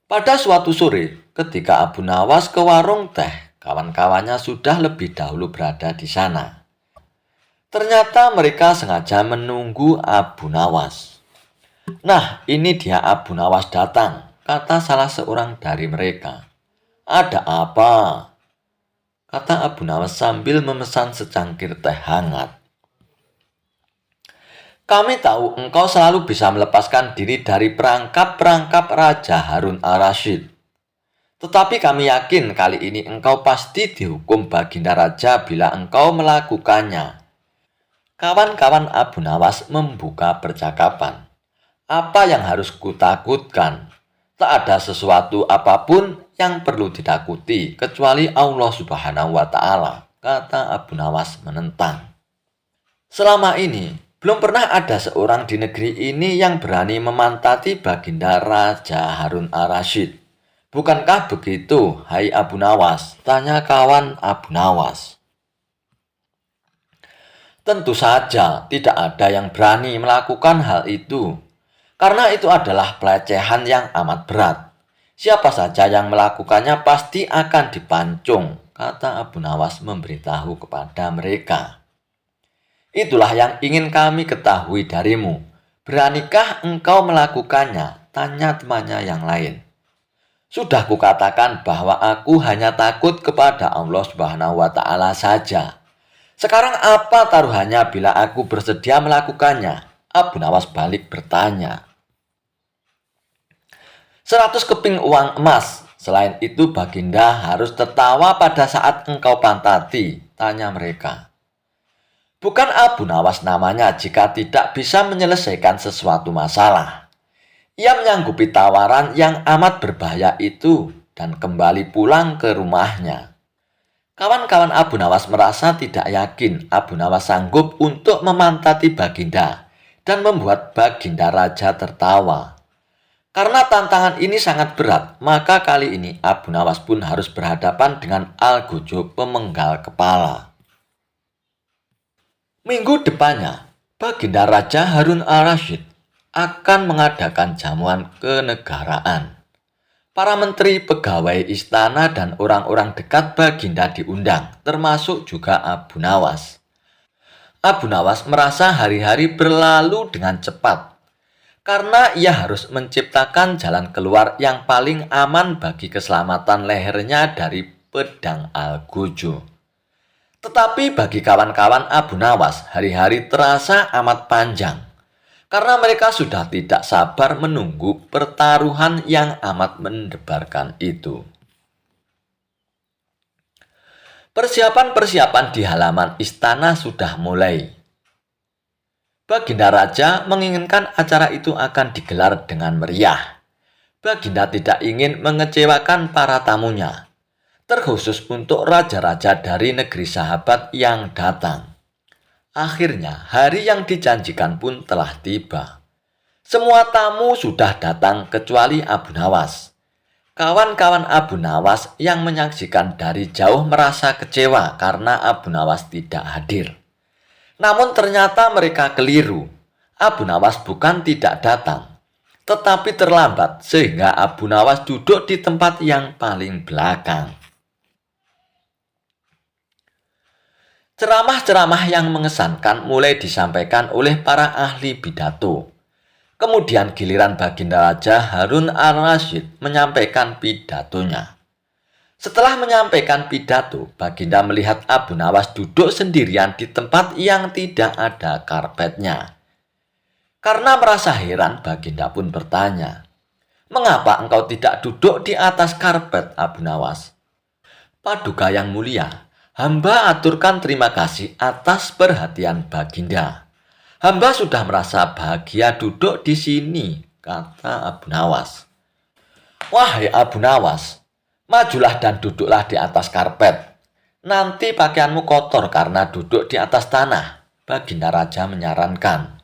Pada suatu sore, ketika Abu Nawas ke warung teh, kawan-kawannya sudah lebih dahulu berada di sana. Ternyata mereka sengaja menunggu Abu Nawas. Nah, ini dia Abu Nawas datang, kata salah seorang dari mereka. Ada apa? Kata Abu Nawas sambil memesan secangkir teh hangat. Kami tahu engkau selalu bisa melepaskan diri dari perangkap-perangkap Raja Harun al-Rashid. Tetapi kami yakin kali ini engkau pasti dihukum Baginda Raja bila engkau melakukannya. Kawan-kawan Abu Nawas membuka percakapan. Apa yang harus kutakutkan? Tak ada sesuatu apapun yang perlu ditakuti kecuali Allah Subhanahu wa Ta'ala, kata Abu Nawas menentang. Selama ini, belum pernah ada seorang di negeri ini yang berani memantati Baginda Raja Harun al-Rashid. Bukankah begitu, hai Abu Nawas? Tanya kawan Abu Nawas. Tentu saja tidak ada yang berani melakukan hal itu. Karena itu adalah pelecehan yang amat berat. Siapa saja yang melakukannya pasti akan dipancung, kata Abu Nawas memberitahu kepada mereka. Itulah yang ingin kami ketahui darimu. Beranikah engkau melakukannya? Tanya temannya yang lain. Sudah kukatakan bahwa aku hanya takut kepada Allah Subhanahu wa Ta'ala saja. Sekarang apa taruhannya bila aku bersedia melakukannya? Abu Nawas balik bertanya. 100 keping uang emas. Selain itu Baginda harus tertawa pada saat engkau pantati, tanya mereka. Bukan Abu Nawas namanya jika tidak bisa menyelesaikan sesuatu masalah. Ia menyanggupi tawaran yang amat berbahaya itu dan kembali pulang ke rumahnya. Kawan-kawan Abu Nawas merasa tidak yakin Abu Nawas sanggup untuk memantati Baginda dan membuat Baginda Raja tertawa. Karena tantangan ini sangat berat, maka kali ini Abu Nawas pun harus berhadapan dengan Al-Gujub pemenggal kepala. Minggu depannya, Baginda Raja Harun al-Rashid akan mengadakan jamuan kenegaraan. Para menteri, pegawai istana, dan orang-orang dekat Baginda diundang, termasuk juga Abu Nawas. Abu Nawas merasa hari-hari berlalu dengan cepat, karena ia harus menciptakan jalan keluar yang paling aman bagi keselamatan lehernya dari pedang Al-Gujub. Tetapi bagi kawan-kawan Abu Nawas, hari-hari terasa amat panjang. Karena mereka sudah tidak sabar menunggu pertaruhan yang amat mendebarkan itu. Persiapan-persiapan di halaman istana sudah mulai. Baginda Raja menginginkan acara itu akan digelar dengan meriah. Baginda tidak ingin mengecewakan para tamunya, terkhusus untuk raja-raja dari negeri sahabat yang datang. Akhirnya, hari yang dijanjikan pun telah tiba. Semua tamu sudah datang kecuali Abu Nawas. Kawan-kawan Abu Nawas yang menyaksikan dari jauh merasa kecewa karena Abu Nawas tidak hadir. Namun ternyata mereka keliru. Abu Nawas bukan tidak datang, tetapi terlambat sehingga Abu Nawas duduk di tempat yang paling belakang. Ceramah-ceramah yang mengesankan mulai disampaikan oleh para ahli pidato. Kemudian giliran Baginda Raja Harun al-Rashid menyampaikan pidatonya. Setelah menyampaikan pidato, Baginda melihat Abu Nawas duduk sendirian di tempat yang tidak ada karpetnya. Karena merasa heran, Baginda pun bertanya, "Mengapa engkau tidak duduk di atas karpet, Abu Nawas?" "Paduka yang mulia, hamba aturkan terima kasih atas perhatian Baginda. Hamba sudah merasa bahagia duduk di sini," kata Abu Nawas. "Wahai Abu Nawas, majulah dan duduklah di atas karpet. Nanti pakaianmu kotor karena duduk di atas tanah," Baginda Raja menyarankan.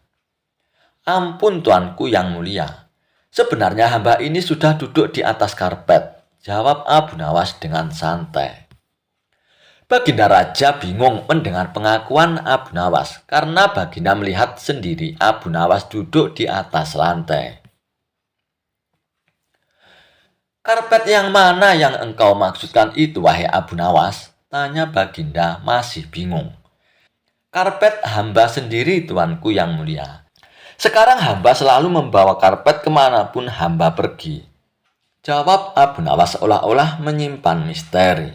"Ampun tuanku yang mulia, sebenarnya hamba ini sudah duduk di atas karpet," jawab Abu Nawas dengan santai. Baginda Raja bingung mendengar pengakuan Abu Nawas karena Baginda melihat sendiri Abu Nawas duduk di atas lantai. "Karpet yang mana yang engkau maksudkan itu, wahai Abu Nawas?" tanya Baginda masih bingung. "Karpet hamba sendiri, tuanku yang mulia. Sekarang hamba selalu membawa karpet kemanapun hamba pergi," jawab Abu Nawas seolah-olah menyimpan misteri.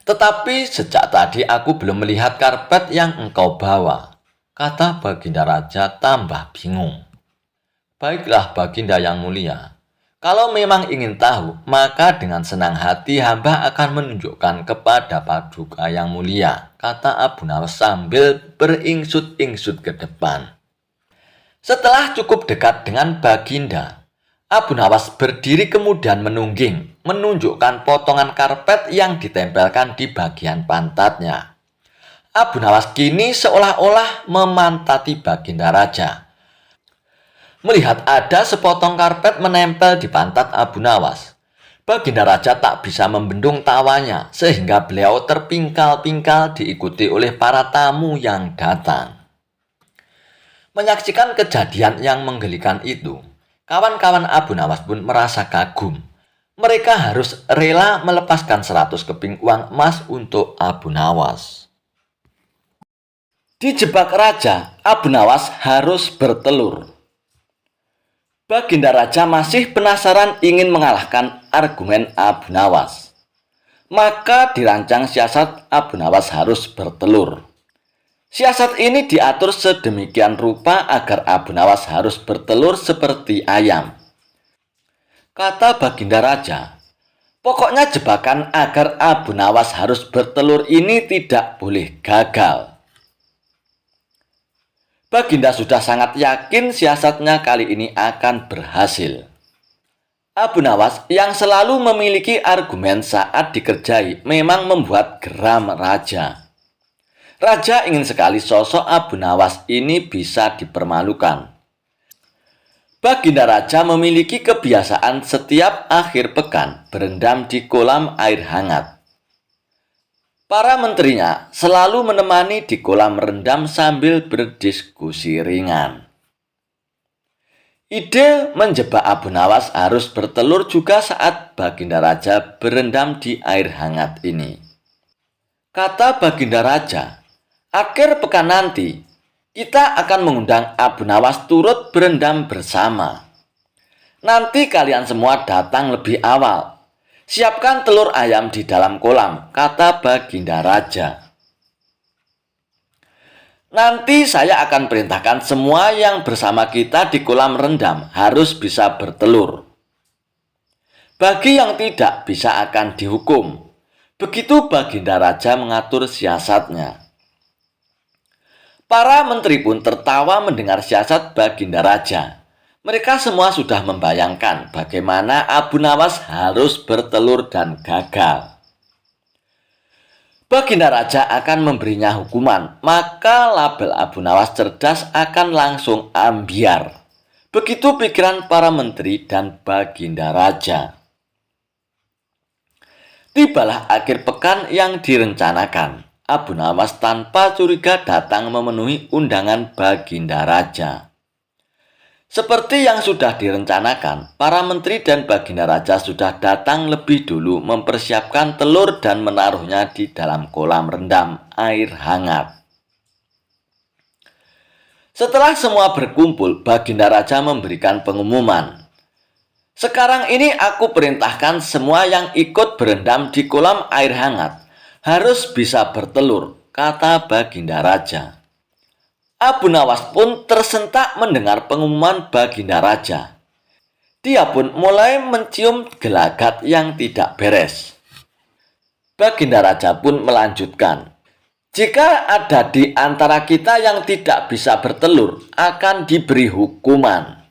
"Tetapi sejak tadi aku belum melihat karpet yang engkau bawa," kata Baginda Raja tambah bingung. "Baiklah Baginda yang mulia, kalau memang ingin tahu, maka dengan senang hati hamba akan menunjukkan kepada Paduka yang mulia," kata Abu Nawas sambil beringsut-ingsut ke depan. Setelah cukup dekat dengan Baginda, Abu Nawas berdiri kemudian menungging, menunjukkan potongan karpet yang ditempelkan di bagian pantatnya. Abu Nawas kini seolah-olah memantati Baginda Raja. Melihat ada sepotong karpet menempel di pantat Abu Nawas, Baginda Raja tak bisa membendung tawanya sehingga beliau terpingkal-pingkal diikuti oleh para tamu yang datang. Menyaksikan kejadian yang menggelikan itu, kawan-kawan Abu Nawas pun merasa kagum. Mereka harus rela melepaskan 100 keping uang emas untuk Abu Nawas. Dijebak raja, Abu Nawas harus bertelur. Baginda Raja masih penasaran ingin mengalahkan argumen Abu Nawas. Maka dirancang siasat Abu Nawas harus bertelur. Siasat ini diatur sedemikian rupa agar Abu Nawas harus bertelur seperti ayam. Kata Baginda Raja, "Pokoknya jebakan agar Abu Nawas harus bertelur ini tidak boleh gagal." Baginda sudah sangat yakin siasatnya kali ini akan berhasil. Abu Nawas yang selalu memiliki argumen saat dikerjai memang membuat geram raja. Raja ingin sekali sosok Abu Nawas ini bisa dipermalukan. Baginda Raja memiliki kebiasaan setiap akhir pekan berendam di kolam air hangat. Para menterinya selalu menemani di kolam rendam sambil berdiskusi ringan. Ide menjebak Abu Nawas harus bertelur juga saat Baginda Raja berendam di air hangat ini. Kata Baginda Raja, "Akhir pekan nanti, kita akan mengundang Abu Nawas turut berendam bersama. Nanti kalian semua datang lebih awal. Siapkan telur ayam di dalam kolam," kata Baginda Raja. "Nanti saya akan perintahkan semua yang bersama kita di kolam rendam harus bisa bertelur. Bagi yang tidak bisa akan dihukum." Begitu Baginda Raja mengatur siasatnya. Para menteri pun tertawa mendengar siasat Baginda Raja. Mereka semua sudah membayangkan bagaimana Abu Nawas harus bertelur dan gagal. Baginda Raja akan memberinya hukuman, maka label Abu Nawas cerdas akan langsung ambiar. Begitu pikiran para menteri dan Baginda Raja. Tibalah akhir pekan yang direncanakan. Abu Nawas tanpa curiga datang memenuhi undangan Baginda Raja. Seperti yang sudah direncanakan, para menteri dan Baginda Raja sudah datang lebih dulu mempersiapkan telur dan menaruhnya di dalam kolam rendam air hangat. Setelah semua berkumpul, Baginda Raja memberikan pengumuman. "Sekarang ini aku perintahkan semua yang ikut berendam di kolam air hangat harus bisa bertelur," kata Baginda Raja. Abu Nawas pun tersentak mendengar pengumuman Baginda Raja. Dia pun mulai mencium gelagat yang tidak beres. Baginda Raja pun melanjutkan, "Jika ada di antara kita yang tidak bisa bertelur, akan diberi hukuman."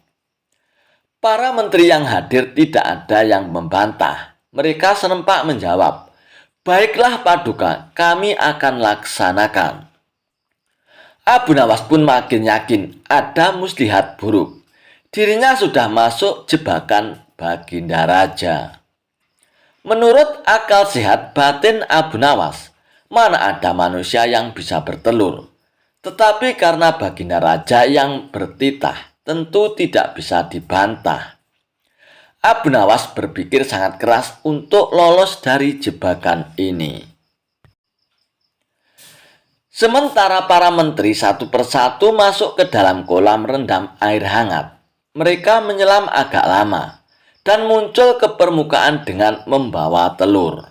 Para menteri yang hadir tidak ada yang membantah. Mereka serempak menjawab, "Baiklah Paduka, kami akan laksanakan." Abu Nawas pun makin yakin ada muslihat buruk. Dirinya sudah masuk jebakan Baginda Raja. Menurut akal sehat batin Abu Nawas, mana ada manusia yang bisa bertelur. Tetapi karena Baginda Raja yang bertitah, tentu tidak bisa dibantah. Abu Nawas berpikir sangat keras untuk lolos dari jebakan ini. Sementara para menteri satu persatu masuk ke dalam kolam rendam air hangat, mereka menyelam agak lama dan muncul ke permukaan dengan membawa telur.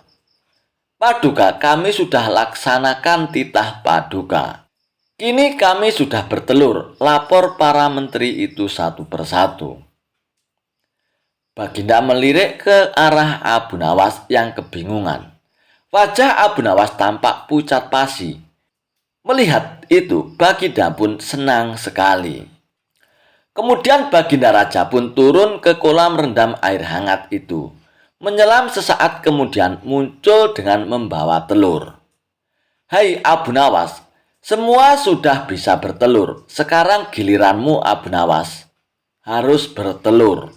Paduka, kami sudah laksanakan titah paduka. Kini kami sudah bertelur, lapor para menteri itu satu persatu. Baginda melirik ke arah Abu Nawas yang kebingungan. Wajah Abu Nawas tampak pucat pasi. Melihat itu, Baginda pun senang sekali. Kemudian Baginda Raja pun turun ke kolam rendam air hangat itu. Menyelam sesaat kemudian muncul dengan membawa telur. Hai Abu Nawas, semua sudah bisa bertelur. Sekarang giliranmu Abu Nawas. Harus bertelur.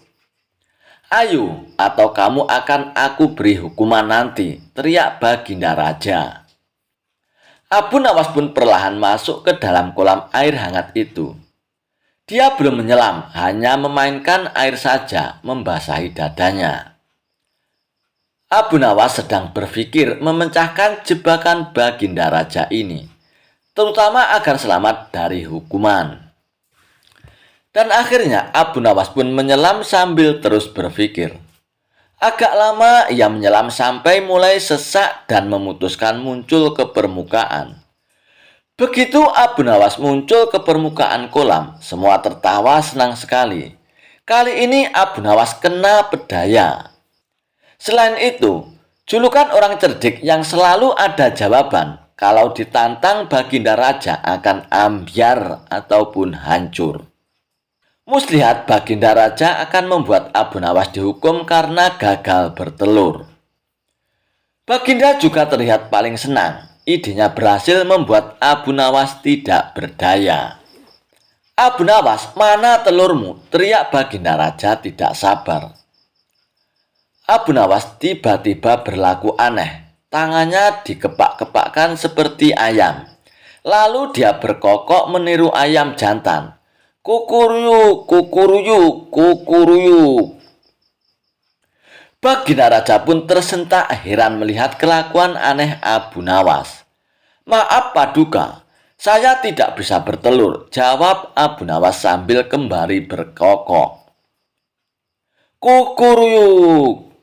Ayo, atau kamu akan aku beri hukuman nanti, teriak Baginda Raja. Abu Nawas pun perlahan masuk ke dalam kolam air hangat itu. Dia belum menyelam, hanya memainkan air saja, membasahi dadanya. Abu Nawas sedang berpikir memecahkan jebakan Baginda Raja ini, terutama agar selamat dari hukuman. Dan akhirnya Abu Nawas pun menyelam sambil terus berpikir. Agak lama ia menyelam sampai mulai sesak dan memutuskan muncul ke permukaan. Begitu Abu Nawas muncul ke permukaan kolam, semua tertawa senang sekali. Kali ini Abu Nawas kena pedaya. Selain itu, julukan orang cerdik yang selalu ada jawaban kalau ditantang Baginda Raja akan ambyar ataupun hancur. Muslihat Baginda Raja akan membuat Abu Nawas dihukum karena gagal bertelur. Baginda juga terlihat paling senang. Idenya berhasil membuat Abu Nawas tidak berdaya. Abu Nawas, mana telurmu? Teriak Baginda Raja tidak sabar. Abu Nawas tiba-tiba berlaku aneh. Tangannya dikepak-kepakkan seperti ayam. Lalu dia berkokok meniru ayam jantan. Kukuruyuk, kukuruyuk, kukuruyuk. Baginda Raja pun tersentak heran melihat kelakuan aneh Abu Nawas. Maaf Paduka, saya tidak bisa bertelur, jawab Abu Nawas sambil kembali berkokok. Kukuruyuk.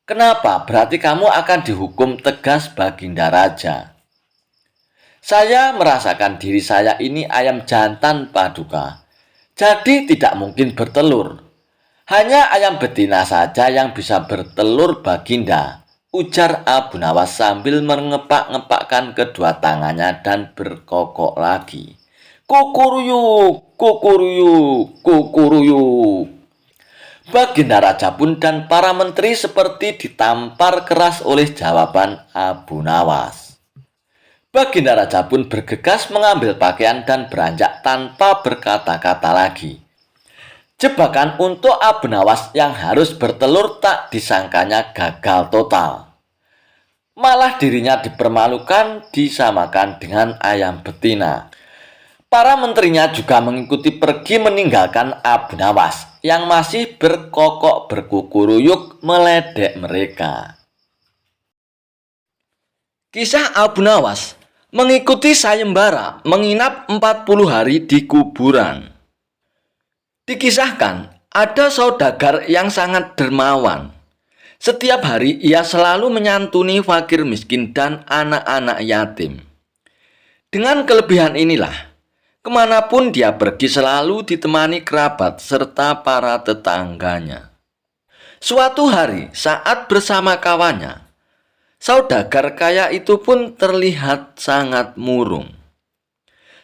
Kenapa? Berarti kamu akan dihukum tegas Baginda Raja. Saya merasakan diri saya ini ayam jantan Paduka. Jadi tidak mungkin bertelur. Hanya ayam betina saja yang bisa bertelur Baginda, ujar Abu Nawas sambil mengepak-ngepakkan kedua tangannya dan berkokok lagi. Kukuruyuk, kukuruyuk, kukuruyuk. Baginda Raja pun dan para menteri seperti ditampar keras oleh jawaban Abu Nawas. Baginda Raja pun bergegas mengambil pakaian dan beranjak tanpa berkata-kata lagi. Jebakan untuk Abu Nawas yang harus bertelur tak disangkanya gagal total. Malah dirinya dipermalukan, disamakan dengan ayam betina. Para menterinya juga mengikuti pergi meninggalkan Abu Nawas yang masih berkokok berkukuruyuk meledek mereka. Kisah Abu Nawas mengikuti sayembara menginap 40 hari di kuburan. Dikisahkan ada saudagar yang sangat dermawan. Setiap hari ia selalu menyantuni fakir miskin dan anak-anak yatim. Dengan kelebihan inilah, kemanapun dia pergi selalu ditemani kerabat serta para tetangganya. Suatu hari saat bersama kawannya, saudagar kaya itu pun terlihat sangat murung.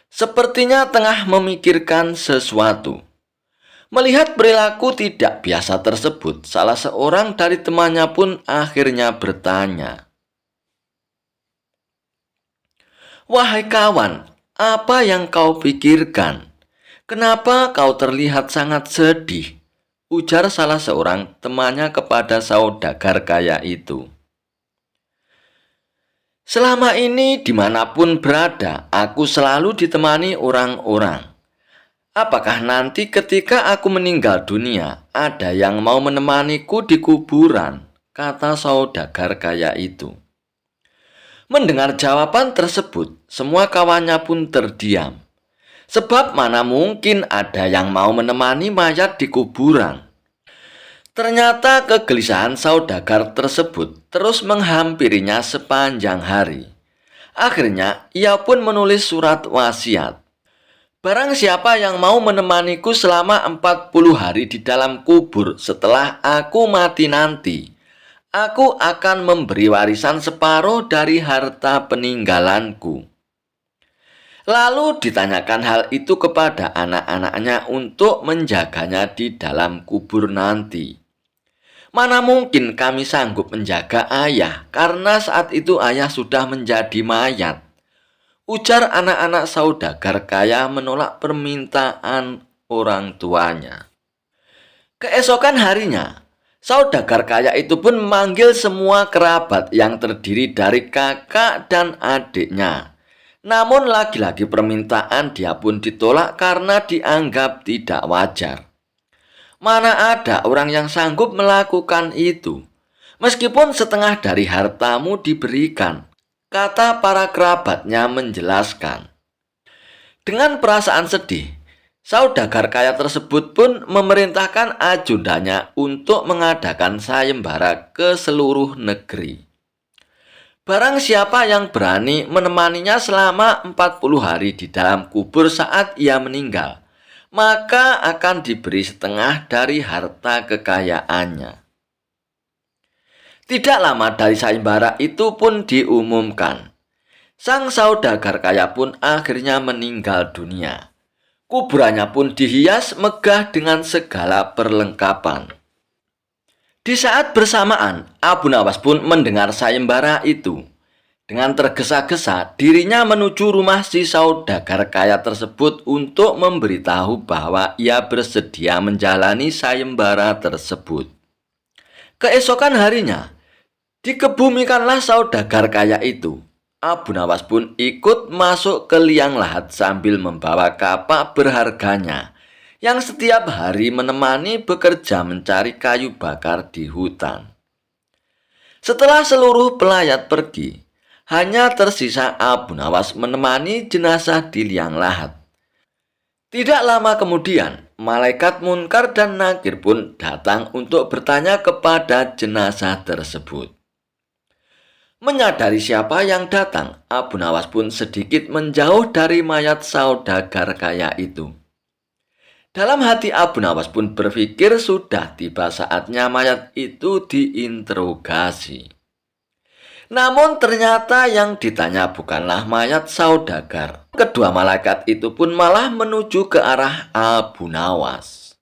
Sepertinya tengah memikirkan sesuatu. Melihat perilaku tidak biasa tersebut, salah seorang dari temannya pun akhirnya bertanya, "Wahai kawan, apa yang kau pikirkan? Kenapa kau terlihat sangat sedih?" ujar salah seorang temannya kepada saudagar kaya itu. "Selama ini dimanapun berada, aku selalu ditemani orang-orang. Apakah nanti ketika aku meninggal dunia, ada yang mau menemaniku di kuburan? Kata saudagar kaya itu. Mendengar jawaban tersebut, semua kawannya pun terdiam. Sebab mana mungkin ada yang mau menemani mayat di kuburan. Ternyata kegelisahan saudagar tersebut terus menghampirinya sepanjang hari. Akhirnya ia pun menulis surat wasiat. Barang siapa yang mau menemaniku selama 40 hari di dalam kubur setelah aku mati nanti, aku akan memberi warisan separuh dari harta peninggalanku. Lalu ditanyakan hal itu kepada anak-anaknya untuk menjaganya di dalam kubur nanti. Mana mungkin kami sanggup menjaga ayah, karena saat itu ayah sudah menjadi mayat. Ujar anak-anak saudagar kaya menolak permintaan orang tuanya. Keesokan harinya, saudagar kaya itu pun memanggil semua kerabat yang terdiri dari kakak dan adiknya. Namun lagi-lagi permintaan dia pun ditolak karena dianggap tidak wajar. Mana ada orang yang sanggup melakukan itu? Meskipun setengah dari hartamu diberikan, kata para kerabatnya menjelaskan. Dengan perasaan sedih, saudagar kaya tersebut pun memerintahkan ajudannya untuk mengadakan sayembara ke seluruh negeri. Barang siapa yang berani menemaninya selama 40 hari di dalam kubur saat ia meninggal, maka akan diberi setengah dari harta kekayaannya. Tidak lama dari sayembara itu pun diumumkan. Sang saudagar kaya pun akhirnya meninggal dunia. Kuburannya pun dihias megah dengan segala perlengkapan. Di saat bersamaan, Abu Nawas pun mendengar sayembara itu. Dengan tergesa-gesa, dirinya menuju rumah si saudagar kaya tersebut untuk memberitahu bahwa ia bersedia menjalani sayembara tersebut. Keesokan harinya, dikebumikanlah saudagar kaya itu. Abu Nawas pun ikut masuk ke liang lahat sambil membawa kapak berharganya yang setiap hari menemani bekerja mencari kayu bakar di hutan. Setelah seluruh pelayat pergi, hanya tersisa Abu Nawas menemani jenazah di liang lahat. Tidak lama kemudian, malaikat Munkar dan Nakir pun datang untuk bertanya kepada jenazah tersebut. Menyadari siapa yang datang, Abu Nawas pun sedikit menjauh dari mayat saudagar kaya itu. Dalam hati Abu Nawas pun berpikir sudah tiba saatnya mayat itu diinterogasi. Namun ternyata yang ditanya bukanlah mayat saudagar. Kedua malaikat itu pun malah menuju ke arah Abu Nawas.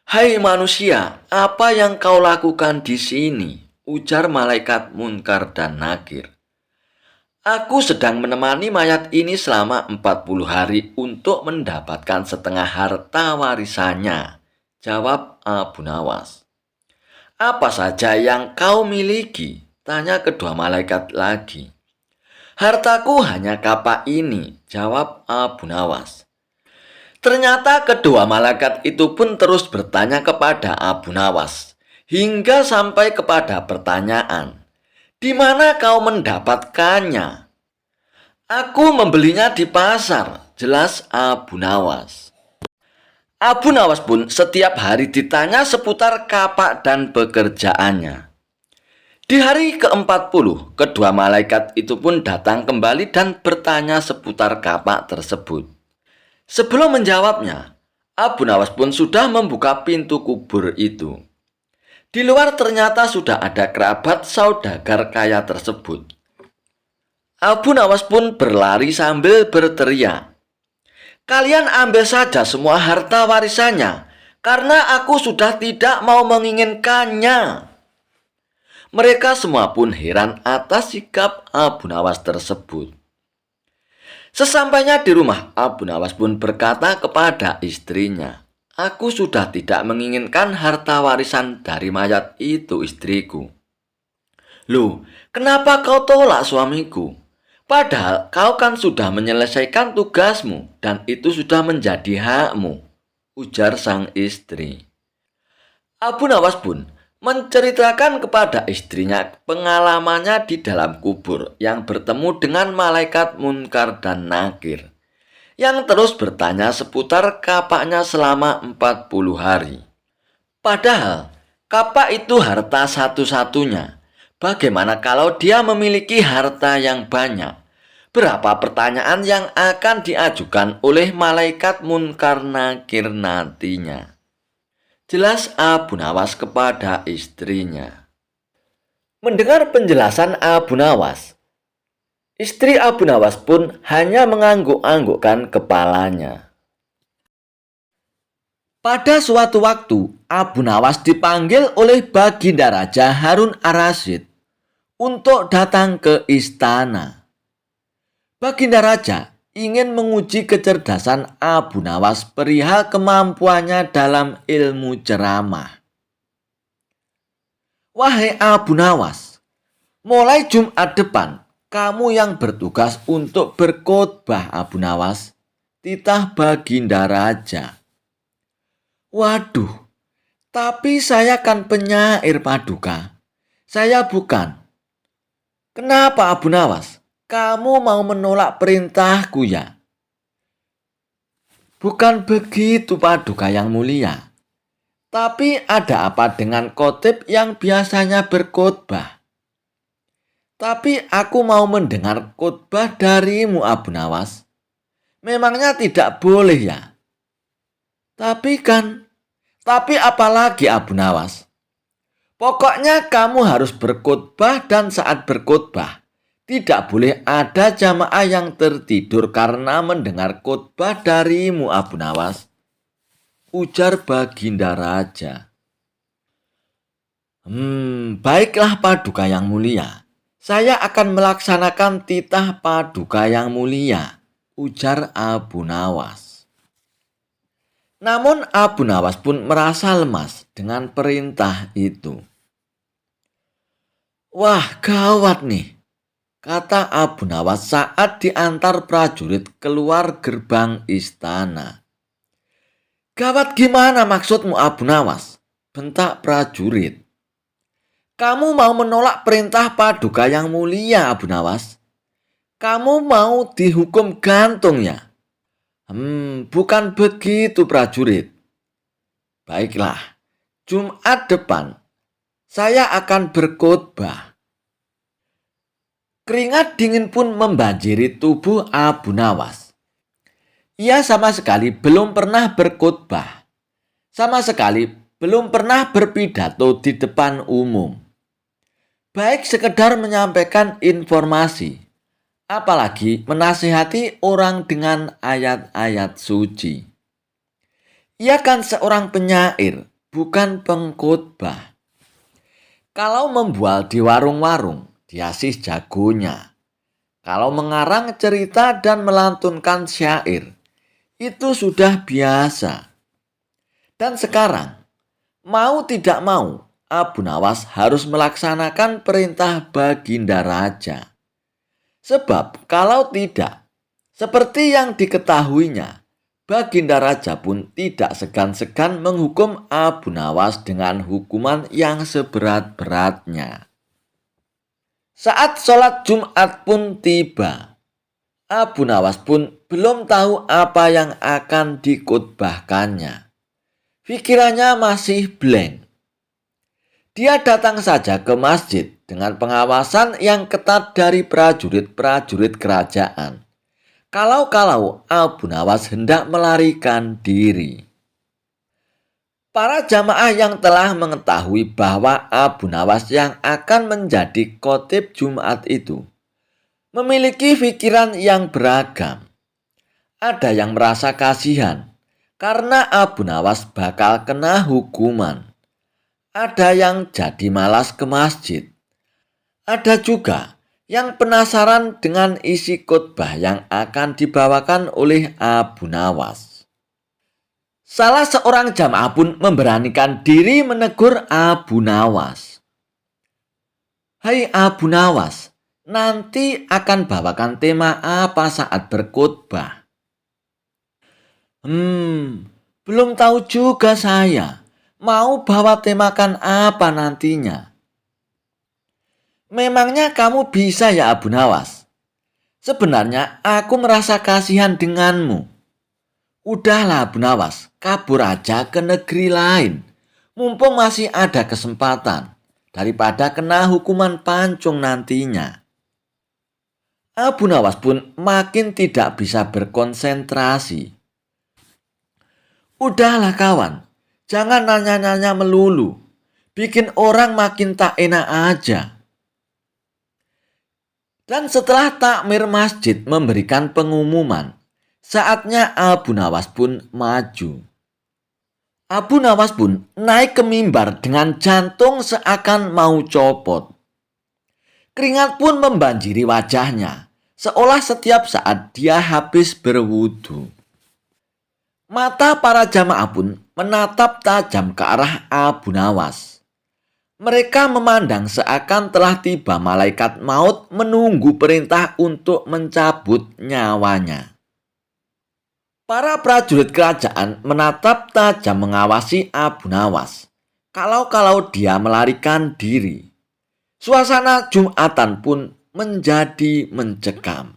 "Hai manusia, apa yang kau lakukan di sini?" ujar malaikat Munkar dan Nakir. "Aku sedang menemani mayat ini selama 40 hari untuk mendapatkan setengah harta warisannya," jawab Abu Nawas. "Apa saja yang kau miliki?" tanya kedua malaikat lagi. "Hartaku hanya kapak ini," jawab Abu Nawas. Ternyata kedua malaikat itu pun terus bertanya kepada Abu Nawas, hingga sampai kepada pertanyaan, "Di mana kau mendapatkannya?" "Aku membelinya di pasar," jelas Abu Nawas. Abu Nawas pun setiap hari ditanya seputar kapak dan pekerjaannya. Di hari ke-40, kedua malaikat itu pun datang kembali dan bertanya seputar kapak tersebut. Sebelum menjawabnya, Abu Nawas pun sudah membuka pintu kubur itu. Di luar ternyata sudah ada kerabat saudagar kaya tersebut. Abu Nawas pun berlari sambil berteriak, "Kalian ambil saja semua harta warisannya, karena aku sudah tidak mau menginginkannya." Mereka semua pun heran atas sikap Abu Nawas tersebut. Sesampainya di rumah, Abu Nawas pun berkata kepada istrinya, "Aku sudah tidak menginginkan harta warisan dari mayat itu, istriku." "Loh, kenapa kau tolak suamiku? Padahal kau kan sudah menyelesaikan tugasmu dan itu sudah menjadi hakmu, ujar sang istri. Abu Nawas pun menceritakan kepada istrinya pengalamannya di dalam kubur yang bertemu dengan malaikat Munkar dan Nakir yang terus bertanya seputar kapaknya selama 40 hari. Padahal kapak itu harta satu-satunya. Bagaimana kalau dia memiliki harta yang banyak? Berapa pertanyaan yang akan diajukan oleh malaikat Munkar Nakir nantinya? Jelas Abu Nawas kepada istrinya. Mendengar penjelasan Abu Nawas, istri Abu Nawas pun hanya mengangguk-anggukkan kepalanya. Pada suatu waktu, Abu Nawas dipanggil oleh Baginda Raja Harun ar-Rasyid untuk datang ke istana. Baginda Raja ingin menguji kecerdasan Abu Nawas perihal kemampuannya dalam ilmu ceramah. Wahai Abu Nawas, mulai Jumat depan, kamu yang bertugas untuk berkhotbah Abu Nawas, titah Baginda Raja. Waduh, tapi saya kan penyair Paduka. Saya bukan. Kenapa Abu Nawas? Kamu mau menolak perintahku ya? Bukan begitu Paduka yang mulia. Tapi ada apa dengan khotib yang biasanya berkhotbah? Tapi aku mau mendengar khotbah darimu Abu Nawas. Memangnya tidak boleh ya? Tapi apalagi Abu Nawas? Pokoknya kamu harus berkhotbah dan saat berkhotbah tidak boleh ada jamaah yang tertidur karena mendengar khotbah darimu Abu Nawas, ujar Baginda Raja. Baiklah Paduka yang mulia. Saya akan melaksanakan titah Paduka yang mulia, ujar Abu Nawas. Namun Abu Nawas pun merasa lemas dengan perintah itu. Wah, gawat nih, kata Abu Nawas saat diantar prajurit keluar gerbang istana. Gawat gimana maksudmu Abu Nawas? Bentak prajurit. Kamu mau menolak perintah Paduka yang mulia Abu Nawas? Kamu mau dihukum gantung ya? Bukan begitu prajurit. Baiklah, Jumat depan saya akan berkhotbah. Keringat dingin pun membanjiri tubuh Abu Nawas. Ia sama sekali belum pernah berkhotbah. Sama sekali belum pernah berpidato di depan umum. Baik sekedar menyampaikan informasi, apalagi menasihati orang dengan ayat-ayat suci. Ia kan seorang penyair, bukan pengkhotbah. Kalau membual di warung-warung, dia sih jagonya. Kalau mengarang cerita dan melantunkan syair, itu sudah biasa. Dan sekarang, mau tidak mau, Abu Nawas harus melaksanakan perintah Baginda Raja. Sebab kalau tidak, seperti yang diketahuinya, Baginda Raja pun tidak segan-segan menghukum Abu Nawas dengan hukuman yang seberat-beratnya. Saat sholat Jumat pun tiba. Abu Nawas pun belum tahu apa yang akan dikhotbahkannya. Pikirannya masih blank. Dia datang saja ke masjid dengan pengawasan yang ketat dari prajurit-prajurit kerajaan. Kalau-kalau Abu Nawas hendak melarikan diri. Para jamaah yang telah mengetahui bahwa Abu Nawas yang akan menjadi khotib Jumat itu memiliki pikiran yang beragam. Ada yang merasa kasihan karena Abu Nawas bakal kena hukuman. Ada yang jadi malas ke masjid. Ada juga yang penasaran dengan isi khotbah yang akan dibawakan oleh Abu Nawas. Salah seorang jamaah pun memberanikan diri menegur Abu Nawas. Hai Abu Nawas, nanti akan bawakan tema apa saat berkhotbah? Belum tahu juga saya. Mau bawa temakan apa nantinya? Memangnya kamu bisa ya Abu Nawas? Sebenarnya aku merasa kasihan denganmu. Udahlah Abu Nawas, kabur aja ke negeri lain. Mumpung masih ada kesempatan. Daripada kena hukuman pancung nantinya. Abu Nawas pun makin tidak bisa berkonsentrasi. Udahlah kawan, jangan nanya-nanya melulu. Bikin orang makin tak enak aja. Dan setelah takmir masjid memberikan pengumuman, saatnya Abu Nawas pun maju. Abu Nawas pun naik ke mimbar dengan jantung seakan mau copot. Keringat pun membanjiri wajahnya, seolah setiap saat dia habis berwudu. Mata para jamaah pun menatap tajam ke arah Abu Nawas. Mereka memandang seakan telah tiba malaikat maut menunggu perintah untuk mencabut nyawanya. Para prajurit kerajaan menatap tajam mengawasi Abu Nawas. Kalau dia melarikan diri. Suasana Jumatan pun menjadi mencekam.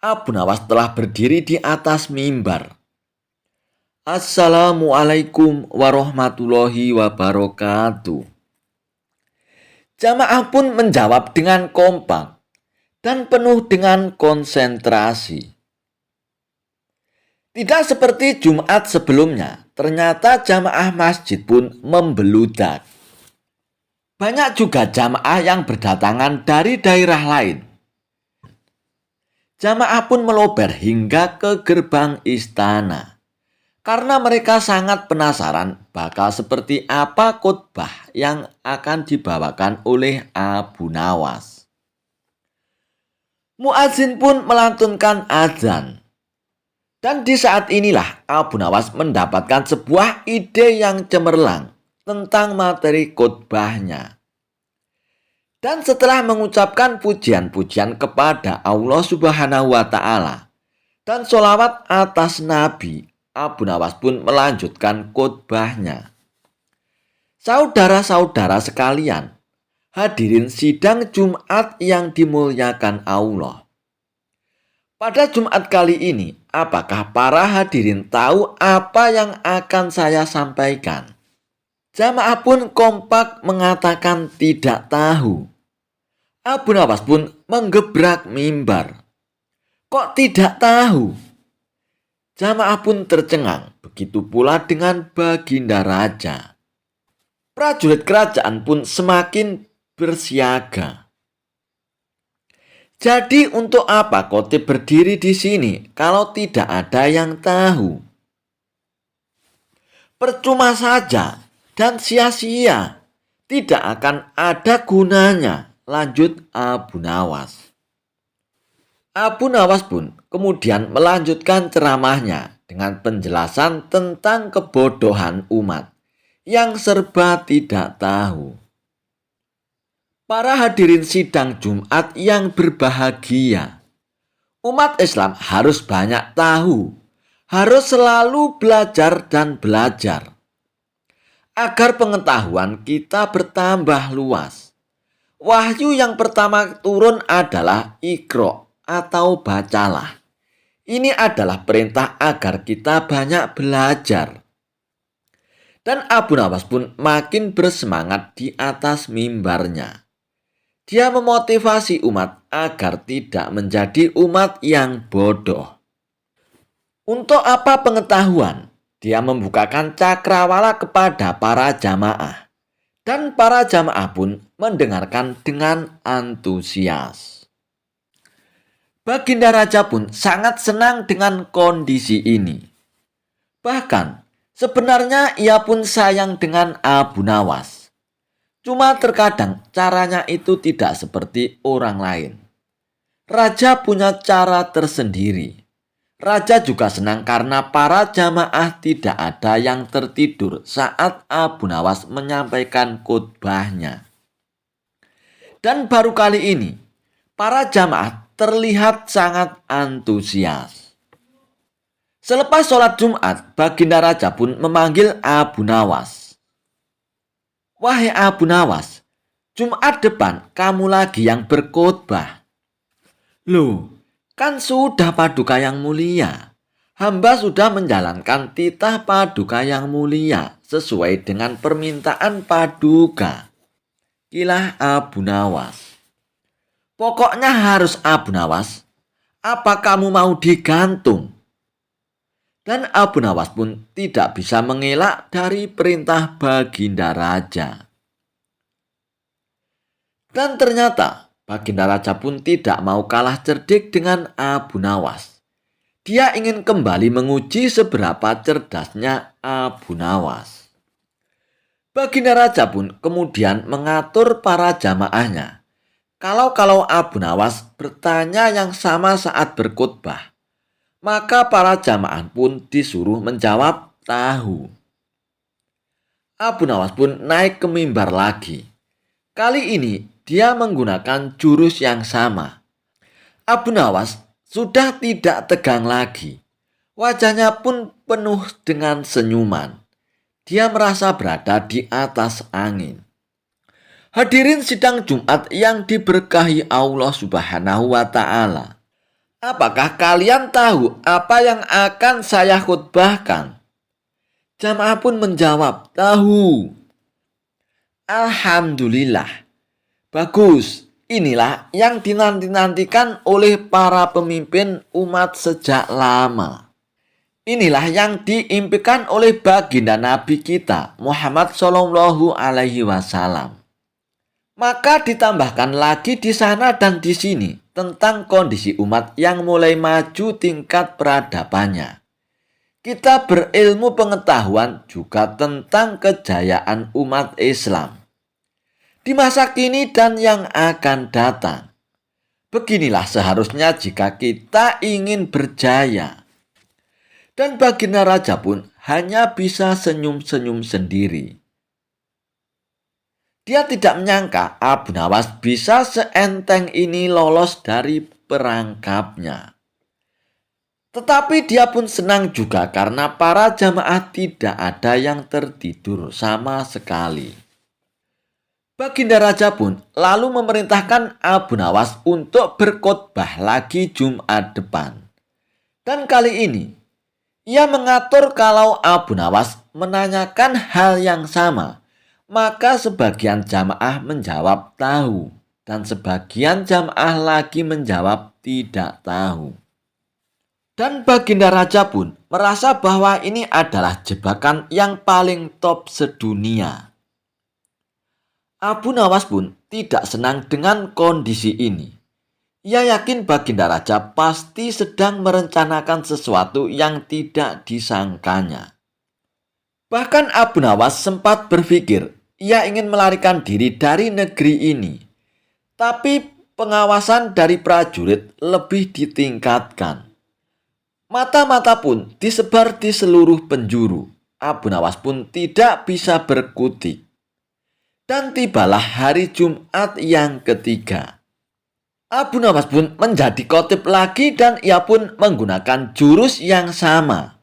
Abu Nawas telah berdiri di atas mimbar. Assalamualaikum warahmatullahi wabarakatuh. Jamaah pun menjawab dengan kompak dan penuh dengan konsentrasi. Tidak seperti Jumat sebelumnya, ternyata jamaah masjid pun membeludak. Banyak juga jamaah yang berdatangan dari daerah lain. Jamaah pun melober hingga ke gerbang istana. Karena mereka sangat penasaran bakal seperti apa khotbah yang akan dibawakan oleh Abu Nawas. Muadzin pun melantunkan azan. Dan di saat inilah Abu Nawas mendapatkan sebuah ide yang cemerlang tentang materi khotbahnya. Dan setelah mengucapkan pujian-pujian kepada Allah Subhanahu wa Ta'ala dan sholawat atas Nabi, Abu Nawas pun melanjutkan khotbahnya. Saudara-saudara sekalian, hadirin sidang Jumat yang dimuliakan Allah. Pada Jumat kali ini, apakah para hadirin tahu apa yang akan saya sampaikan? Jamaah pun kompak mengatakan tidak tahu. Abu Nawas pun menggebrak mimbar. Kok tidak tahu? Jamaah pun tercengang, begitu pula dengan Baginda Raja. Prajurit kerajaan pun semakin bersiaga. Jadi untuk apa khotib berdiri di sini kalau tidak ada yang tahu? Percuma saja dan sia-sia. Tidak akan ada gunanya, lanjut Abu Nawas. Abu Nawas pun kemudian melanjutkan ceramahnya dengan penjelasan tentang kebodohan umat yang serba tidak tahu. Para hadirin sidang Jumat yang berbahagia, umat Islam harus banyak tahu, harus selalu belajar dan belajar, agar pengetahuan kita bertambah luas. Wahyu yang pertama turun adalah Iqra atau bacalah. Ini adalah perintah agar kita banyak belajar. Dan Abu Nawas pun makin bersemangat di atas mimbarnya. Dia memotivasi umat agar tidak menjadi umat yang bodoh. Untuk apa pengetahuan? Dia membukakan cakrawala kepada para jamaah. Dan para jamaah pun mendengarkan dengan antusias. Baginda Raja pun sangat senang dengan kondisi ini. Bahkan, sebenarnya ia pun sayang dengan Abu Nawas. Cuma terkadang caranya itu tidak seperti orang lain. Raja punya cara tersendiri. Raja juga senang karena para jamaah tidak ada yang tertidur saat Abu Nawas menyampaikan khotbahnya. Dan baru kali ini, Para jamaah terlihat sangat antusias. Selepas sholat Jumat, Baginda Raja pun memanggil Abu Nawas. "Wahai Abu Nawas, Jumat depan kamu lagi yang berkhotbah." "Loh, kan sudah Paduka yang mulia. Hamba sudah menjalankan titah Paduka yang mulia sesuai dengan permintaan Paduka," kilah Abu Nawas. "Pokoknya harus Abu Nawas. Apa kamu mau digantung?" Dan Abu Nawas pun tidak bisa mengelak dari perintah Baginda Raja. Dan ternyata Baginda Raja pun tidak mau kalah cerdik dengan Abu Nawas. Dia ingin kembali menguji seberapa cerdasnya Abu Nawas. Baginda Raja pun kemudian mengatur para jamaahnya. Kalau Abu Nawas bertanya yang sama saat berkhutbah, maka para jamaah pun disuruh menjawab tahu. Abu Nawas pun naik ke mimbar lagi. Kali ini dia menggunakan jurus yang sama. Abu Nawas sudah tidak tegang lagi. Wajahnya pun penuh dengan senyuman. Dia merasa berada di atas angin. Hadirin sidang Jumat yang diberkahi Allah Subhanahu wa Ta'ala. Apakah kalian tahu apa yang akan saya khutbahkan? Jamaah pun menjawab, "Tahu." "Alhamdulillah. Bagus. Inilah yang dinanti-nantikan oleh para pemimpin umat sejak lama. Inilah yang diimpikan oleh baginda Nabi kita Muhammad Shallallahu Alaihi Wasallam." Maka ditambahkan lagi di sana dan di sini tentang kondisi umat yang mulai maju tingkat peradabannya. Kita berilmu pengetahuan juga tentang kejayaan umat Islam di masa kini dan yang akan datang. Beginilah seharusnya jika kita ingin berjaya. Dan Baginda Raja pun hanya bisa senyum-senyum sendiri. Dia tidak menyangka Abu Nawas bisa seenteng ini lolos dari perangkapnya. Tetapi dia pun senang juga karena para jamaah tidak ada yang tertidur sama sekali. Baginda Raja pun lalu memerintahkan Abu Nawas untuk berkhotbah lagi Jumat depan. Dan kali ini, ia mengatur kalau Abu Nawas menanyakan hal yang sama, maka sebagian jamaah menjawab tahu, dan sebagian jamaah lagi menjawab tidak tahu. Dan Baginda Raja pun merasa bahwa ini adalah jebakan yang paling top sedunia. Abu Nawas pun tidak senang dengan kondisi ini. Ia yakin Baginda Raja pasti sedang merencanakan sesuatu yang tidak disangkanya. Bahkan Abu Nawas sempat berpikir ia ingin melarikan diri dari negeri ini. Tapi pengawasan dari prajurit lebih ditingkatkan. Mata-mata pun disebar di seluruh penjuru. Abu Nawas pun tidak bisa berkutik. Dan tibalah hari Jumat yang ketiga. Abu Nawas pun menjadi khotib lagi dan ia pun menggunakan jurus yang sama.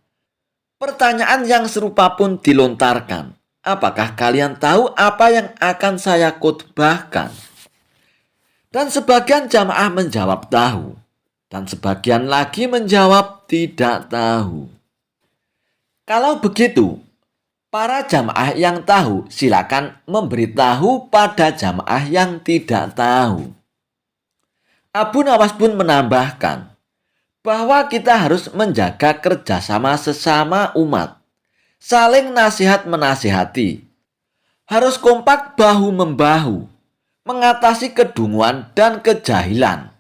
Pertanyaan yang serupa pun dilontarkan. Apakah kalian tahu apa yang akan saya khotbahkan? Dan sebagian jamaah menjawab tahu. Dan sebagian lagi menjawab tidak tahu. Kalau begitu, para jamaah yang tahu silakan memberitahu pada jamaah yang tidak tahu. Abu Nawas pun menambahkan bahwa kita harus menjaga kerjasama sesama umat. Saling nasihat menasihati. Harus kompak bahu-membahu. Mengatasi kedunguan dan kejahilan.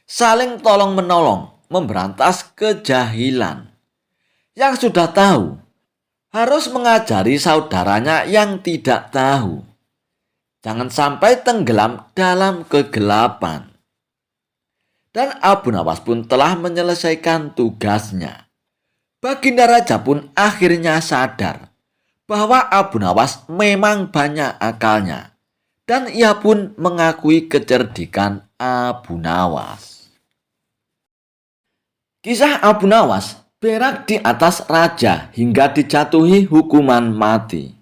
Saling tolong-menolong, memberantas kejahilan. Yang sudah tahu, harus mengajari saudaranya yang tidak tahu. Jangan sampai tenggelam dalam kegelapan. Dan Abu Nawas pun telah menyelesaikan tugasnya. Baginda Raja pun akhirnya sadar bahwa Abu Nawas memang banyak akalnya. Dan ia pun mengakui kecerdikan Abu Nawas. Kisah Abu Nawas berak di atas raja hingga dijatuhi hukuman mati.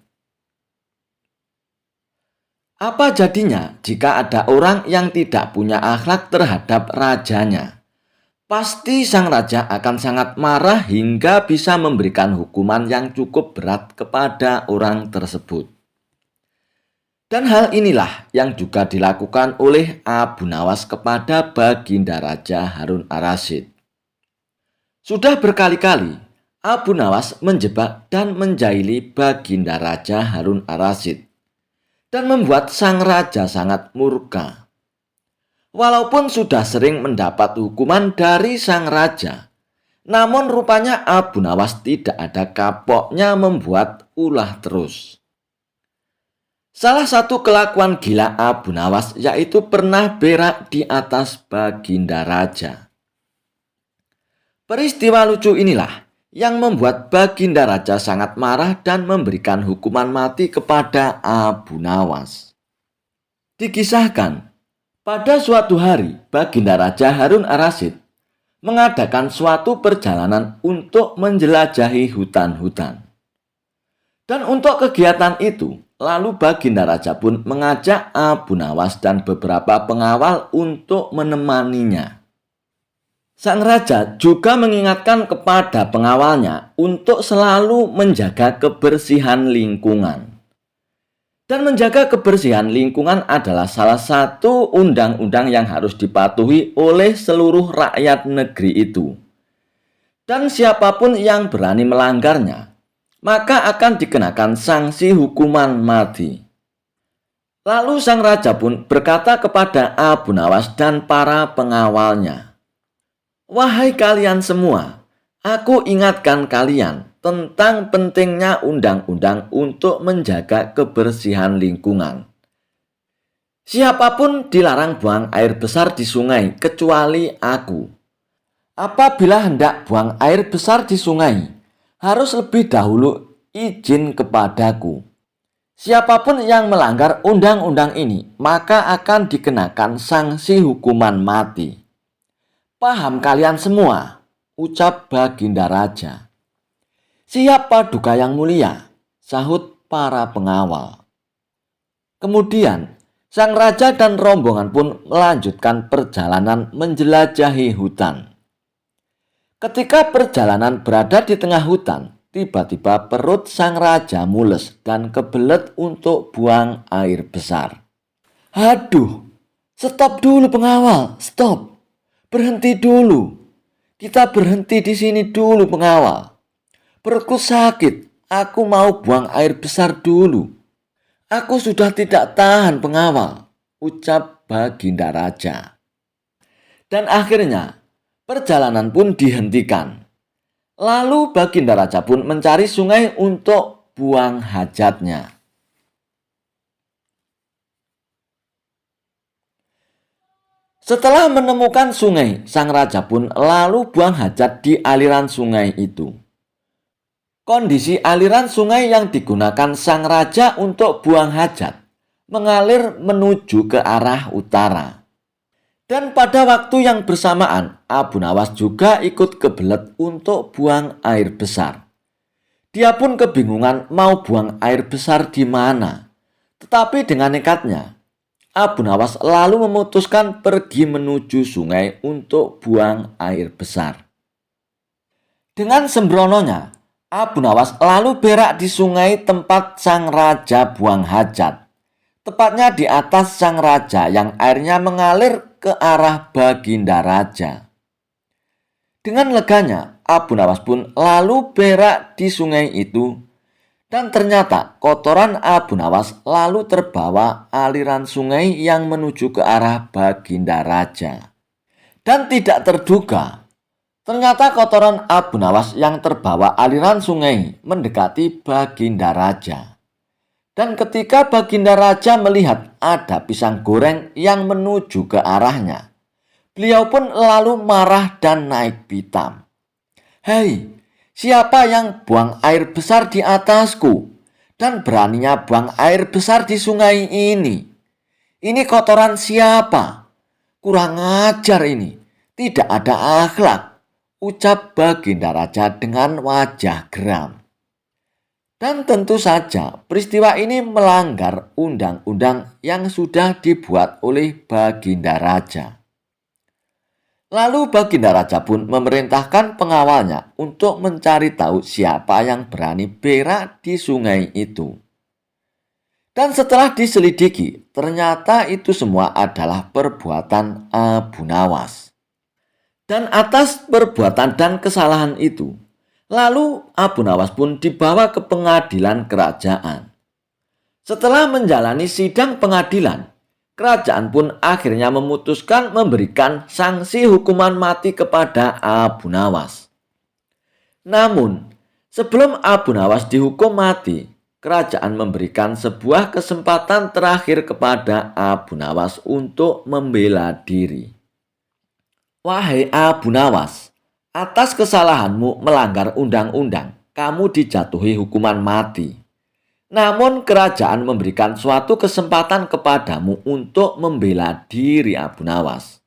Apa jadinya jika ada orang yang tidak punya akhlak terhadap rajanya? Pasti sang raja akan sangat marah hingga bisa memberikan hukuman yang cukup berat kepada orang tersebut. Dan hal inilah yang juga dilakukan oleh Abu Nawas kepada Baginda Raja Harun ar-Rasyid. Sudah berkali-kali Abu Nawas menjebak dan menjahili Baginda Raja Harun ar-Rasyid dan membuat sang raja sangat murka. Walaupun sudah sering mendapat hukuman dari sang raja, namun rupanya Abu Nawas tidak ada kapoknya membuat ulah terus. Salah satu kelakuan gila Abu Nawas yaitu pernah berak di atas Baginda Raja. Peristiwa lucu inilah yang membuat Baginda Raja sangat marah dan memberikan hukuman mati kepada Abu Nawas. Dikisahkan, pada suatu hari Baginda Raja Harun ar-Rasyid mengadakan suatu perjalanan untuk menjelajahi hutan-hutan. Dan untuk kegiatan itu, lalu Baginda Raja pun mengajak Abu Nawas dan beberapa pengawal untuk menemaninya. Sang raja juga mengingatkan kepada pengawalnya untuk selalu menjaga kebersihan lingkungan. Dan menjaga kebersihan lingkungan adalah salah satu undang-undang yang harus dipatuhi oleh seluruh rakyat negeri itu. Dan siapapun yang berani melanggarnya, maka akan dikenakan sanksi hukuman mati. Lalu sang raja pun berkata kepada Abu Nawas dan para pengawalnya, "Wahai kalian semua, aku ingatkan kalian tentang pentingnya undang-undang untuk menjaga kebersihan lingkungan. Siapapun dilarang buang air besar di sungai kecuali aku. Apabila hendak buang air besar di sungai, harus lebih dahulu izin kepadaku. Siapapun yang melanggar undang-undang ini, maka akan dikenakan sanksi hukuman mati. Paham kalian semua?" ucap Baginda Raja. "Siap Paduka yang mulia," sahut para pengawal. Kemudian sang raja dan rombongan pun melanjutkan perjalanan menjelajahi hutan. Ketika perjalanan berada di tengah hutan, tiba-tiba perut sang raja mules dan kebelet untuk buang air besar. "Aduh, stop dulu pengawal, stop. Berhenti dulu. Kita berhenti di sini dulu pengawal. Perutku sakit, aku mau buang air besar dulu." "Aku sudah tidak tahan pengawal," ucap Baginda Raja. Dan akhirnya perjalanan pun dihentikan. Lalu Baginda Raja pun mencari sungai untuk buang hajatnya. Setelah menemukan sungai, sang raja pun lalu buang hajat di aliran sungai itu. Kondisi aliran sungai yang digunakan sang raja untuk buang hajat mengalir menuju ke arah utara. Dan pada waktu yang bersamaan, Abu Nawas juga ikut kebelet untuk buang air besar. Dia pun kebingungan mau buang air besar di mana. Tetapi dengan nekatnya, Abu Nawas lalu memutuskan pergi menuju sungai untuk buang air besar. Dengan sembrononya, Abu Nawas lalu berak di sungai tempat sang raja buang hajat. Tepatnya di atas sang raja yang airnya mengalir ke arah Baginda Raja. Dengan leganya, Abu Nawas pun lalu berak di sungai itu. Dan ternyata kotoran Abu Nawas lalu terbawa aliran sungai yang menuju ke arah Baginda Raja. Dan tidak terduga, ternyata kotoran Abu Nawas yang terbawa aliran sungai mendekati Baginda Raja. Dan ketika Baginda Raja melihat ada pisang goreng yang menuju ke arahnya, beliau pun lalu marah dan naik pitam. "Hei, siapa yang buang air besar di atasku dan beraninya buang air besar di sungai ini? Ini kotoran siapa? Kurang ajar ini, tidak ada akhlak, ucap Baginda Raja dengan wajah geram. Dan tentu saja peristiwa ini melanggar undang-undang yang sudah dibuat oleh Baginda Raja. Lalu Baginda Raja pun memerintahkan pengawalnya untuk mencari tahu siapa yang berani berak di sungai itu. Dan setelah diselidiki, ternyata itu semua adalah perbuatan Abu Nawas. Dan atas perbuatan dan kesalahan itu, lalu Abu Nawas pun dibawa ke pengadilan kerajaan. Setelah menjalani sidang pengadilan, kerajaan pun akhirnya memutuskan memberikan sanksi hukuman mati kepada Abu Nawas. Namun, sebelum Abu Nawas dihukum mati, kerajaan memberikan sebuah kesempatan terakhir kepada Abu Nawas untuk membela diri. Wahai Abu Nawas, atas kesalahanmu melanggar undang-undang, kamu dijatuhi hukuman mati. Namun kerajaan memberikan suatu kesempatan kepadamu untuk membela diri Abu Nawas.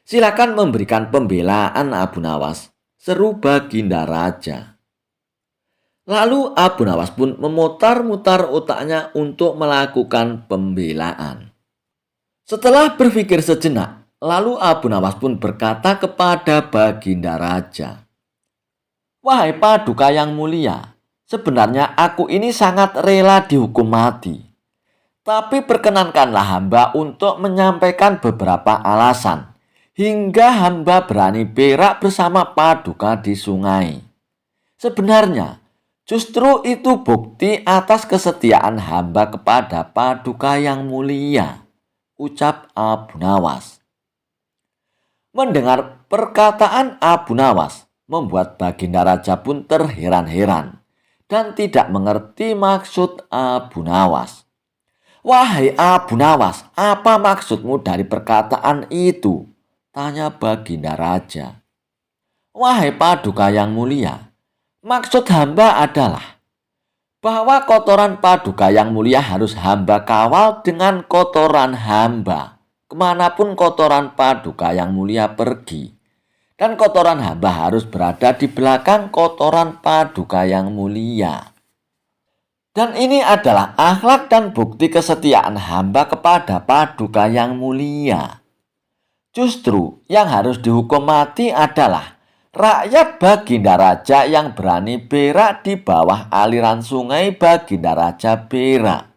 Silakan memberikan pembelaan Abu Nawas, seru Baginda Raja. Lalu Abu Nawas pun memutar-mutar otaknya untuk melakukan pembelaan. Setelah berpikir sejenak, lalu Abu Nawas pun berkata kepada Baginda Raja, "Wahai Paduka yang mulia, sebenarnya aku ini sangat rela dihukum mati. Tapi perkenankanlah hamba untuk menyampaikan beberapa alasan, hingga hamba berani berak bersama Paduka di sungai. Sebenarnya, justru itu bukti atas kesetiaan hamba kepada Paduka yang mulia," ucap Abu Nawas. Mendengar perkataan Abu Nawas, membuat Baginda Raja pun terheran-heran dan tidak mengerti maksud Abu Nawas. "Wahai Abu Nawas, apa maksudmu dari perkataan itu?" tanya Baginda Raja. "Wahai Paduka yang mulia, maksud hamba adalah bahwa kotoran Paduka yang mulia harus hamba kawal dengan kotoran hamba, kemanapun kotoran Paduka yang mulia pergi. Dan kotoran hamba harus berada di belakang kotoran Paduka yang mulia. Dan ini adalah akhlak dan bukti kesetiaan hamba kepada Paduka yang mulia. Justru yang harus dihukum mati adalah rakyat Baginda Raja yang berani berak di bawah aliran sungai Baginda Raja berak.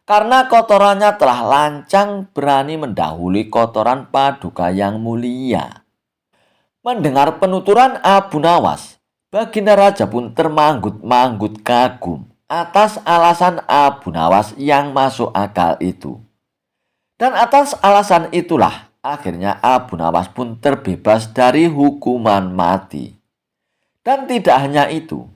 Karena kotorannya telah lancang berani mendahului kotoran Paduka yang mulia." Mendengar penuturan Abu Nawas, Baginda Raja pun termanggut-manggut kagum atas alasan Abu Nawas yang masuk akal itu. Dan atas alasan itulah akhirnya Abu Nawas pun terbebas dari hukuman mati. Dan tidak hanya itu,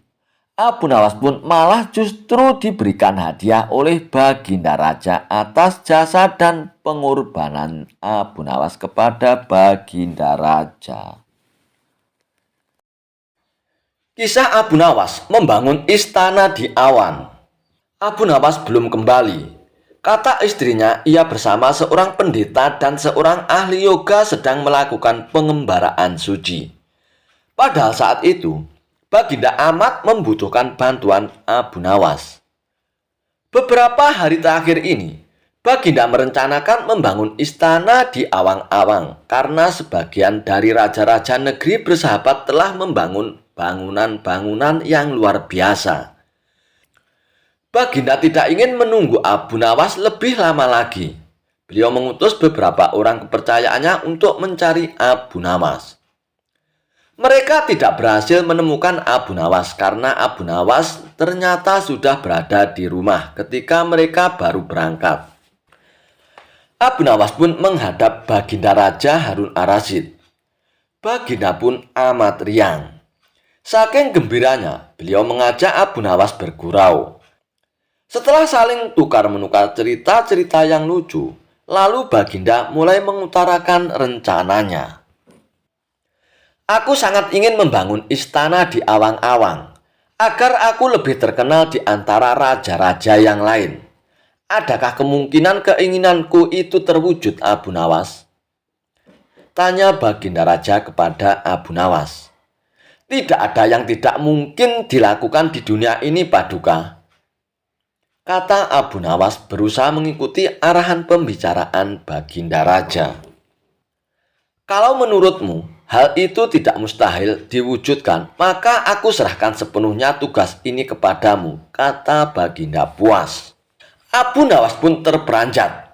Abu Nawas pun malah justru diberikan hadiah oleh Baginda Raja atas jasa dan pengorbanan Abu Nawas kepada Baginda Raja. Kisah Abu Nawas membangun istana di awan. Abu Nawas belum kembali. Kata istrinya, ia bersama seorang pendeta dan seorang ahli yoga sedang melakukan pengembaraan suci. Padahal saat itu, Baginda amat membutuhkan bantuan Abu Nawas. Beberapa hari terakhir ini, Baginda merencanakan membangun istana di awang-awang karena sebagian dari raja-raja negeri bersahabat telah membangun bangunan-bangunan yang luar biasa. Baginda tidak ingin menunggu Abu Nawas lebih lama lagi. Beliau mengutus beberapa orang kepercayaannya untuk mencari Abu Nawas. Mereka tidak berhasil menemukan Abu Nawas karena Abu Nawas ternyata sudah berada di rumah ketika mereka baru berangkat. Abu Nawas pun menghadap Baginda Raja Harun Ar-Rasyid. Baginda pun amat riang. Saking gembiranya, beliau mengajak Abu Nawas bergurau. Setelah saling tukar-menukar cerita-cerita yang lucu, lalu Baginda mulai mengutarakan rencananya. "Aku sangat ingin membangun istana di awang-awang, agar aku lebih terkenal di antara raja-raja yang lain. Adakah kemungkinan keinginanku itu terwujud, Abu Nawas?" Tanya Baginda Raja kepada Abu Nawas. Tidak ada yang tidak mungkin dilakukan di dunia ini, Paduka. Kata Abu Nawas berusaha mengikuti arahan pembicaraan Baginda Raja. Kalau menurutmu hal itu tidak mustahil diwujudkan, maka aku serahkan sepenuhnya tugas ini kepadamu, kata Baginda puas. Abu Nawas pun terperanjat.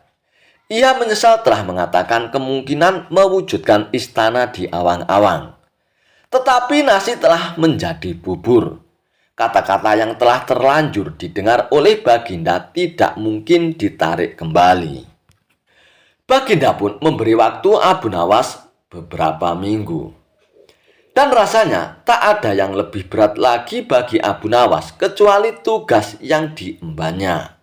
Ia menyesal telah mengatakan kemungkinan mewujudkan istana di awang-awang. Tetapi nasi telah menjadi bubur. Kata-kata yang telah terlanjur didengar oleh Baginda tidak mungkin ditarik kembali. Baginda pun memberi waktu Abu Nawas beberapa minggu. Dan rasanya tak ada yang lebih berat lagi bagi Abu Nawas kecuali tugas yang diembannya.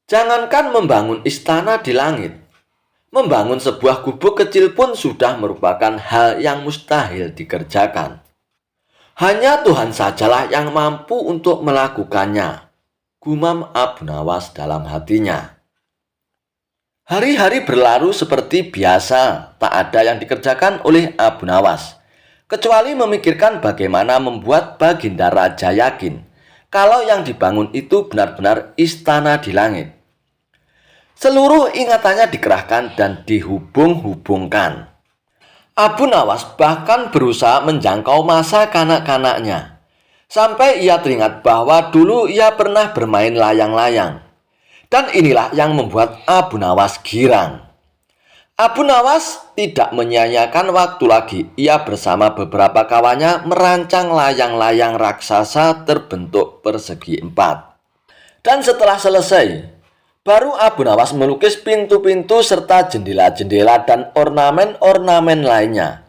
Jangankan membangun istana di langit, membangun sebuah gubuk kecil pun sudah merupakan hal yang mustahil dikerjakan. Hanya Tuhan sajalah yang mampu untuk melakukannya, gumam Abu Nawas dalam hatinya. Hari-hari berlalu seperti biasa, tak ada yang dikerjakan oleh Abu Nawas, kecuali memikirkan bagaimana membuat Baginda Raja yakin kalau yang dibangun itu benar-benar istana di langit. Seluruh ingatannya dikerahkan dan dihubung-hubungkan. Abu Nawas bahkan berusaha menjangkau masa kanak-kanaknya, sampai ia teringat bahwa dulu ia pernah bermain layang-layang. Dan inilah yang membuat Abu Nawas girang. Abu Nawas tidak menyia-nyiakan waktu lagi. Ia bersama beberapa kawannya merancang layang-layang raksasa terbentuk persegi 4. Dan setelah selesai, baru Abu Nawas melukis pintu-pintu serta jendela-jendela dan ornamen-ornamen lainnya.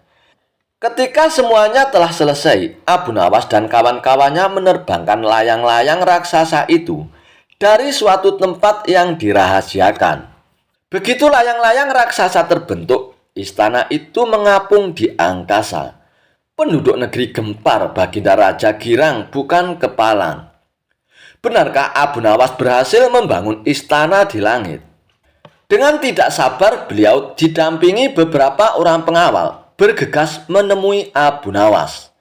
Ketika semuanya telah selesai, Abu Nawas dan kawan-kawannya menerbangkan layang-layang raksasa itu dari suatu tempat yang dirahasiakan. Begitu layang-layang raksasa terbentuk, istana itu mengapung di angkasa. Penduduk negeri gempar, Baginda Raja girang bukan kepalang. Benarkah Abu Nawas berhasil membangun istana di langit? Dengan tidak sabar beliau didampingi beberapa orang pengawal bergegas menemui Abu Nawas.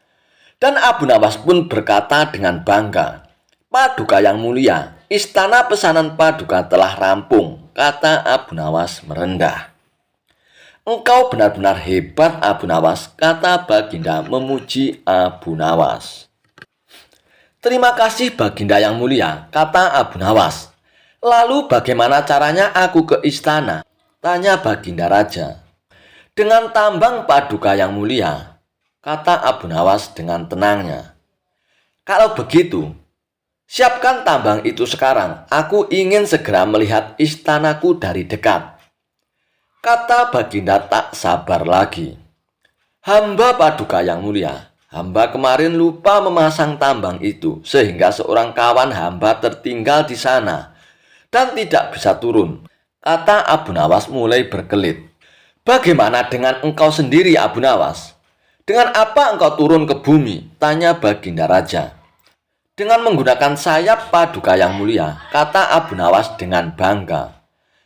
Dan Abu Nawas pun berkata dengan bangga, Paduka yang mulia, istana pesanan Paduka telah rampung, kata Abu Nawas merendah. Engkau benar-benar hebat, Abu Nawas, kata Baginda memuji Abu Nawas. Terima kasih Baginda yang mulia, kata Abu Nawas. Lalu bagaimana caranya aku ke istana? Tanya Baginda Raja. Dengan tambang Paduka yang mulia, kata Abu Nawas dengan tenangnya. Kalau begitu, siapkan tambang itu sekarang. Aku ingin segera melihat istanaku dari dekat. Kata Baginda tak sabar lagi. Hamba Paduka yang mulia, hamba kemarin lupa memasang tambang itu sehingga seorang kawan hamba tertinggal di sana dan tidak bisa turun. Kata Abu Nawas mulai berkelit. Bagaimana dengan engkau sendiri, Abu Nawas? Dengan apa engkau turun ke bumi? Tanya Baginda Raja. Dengan menggunakan sayap Paduka yang mulia, kata Abu Nawas dengan bangga.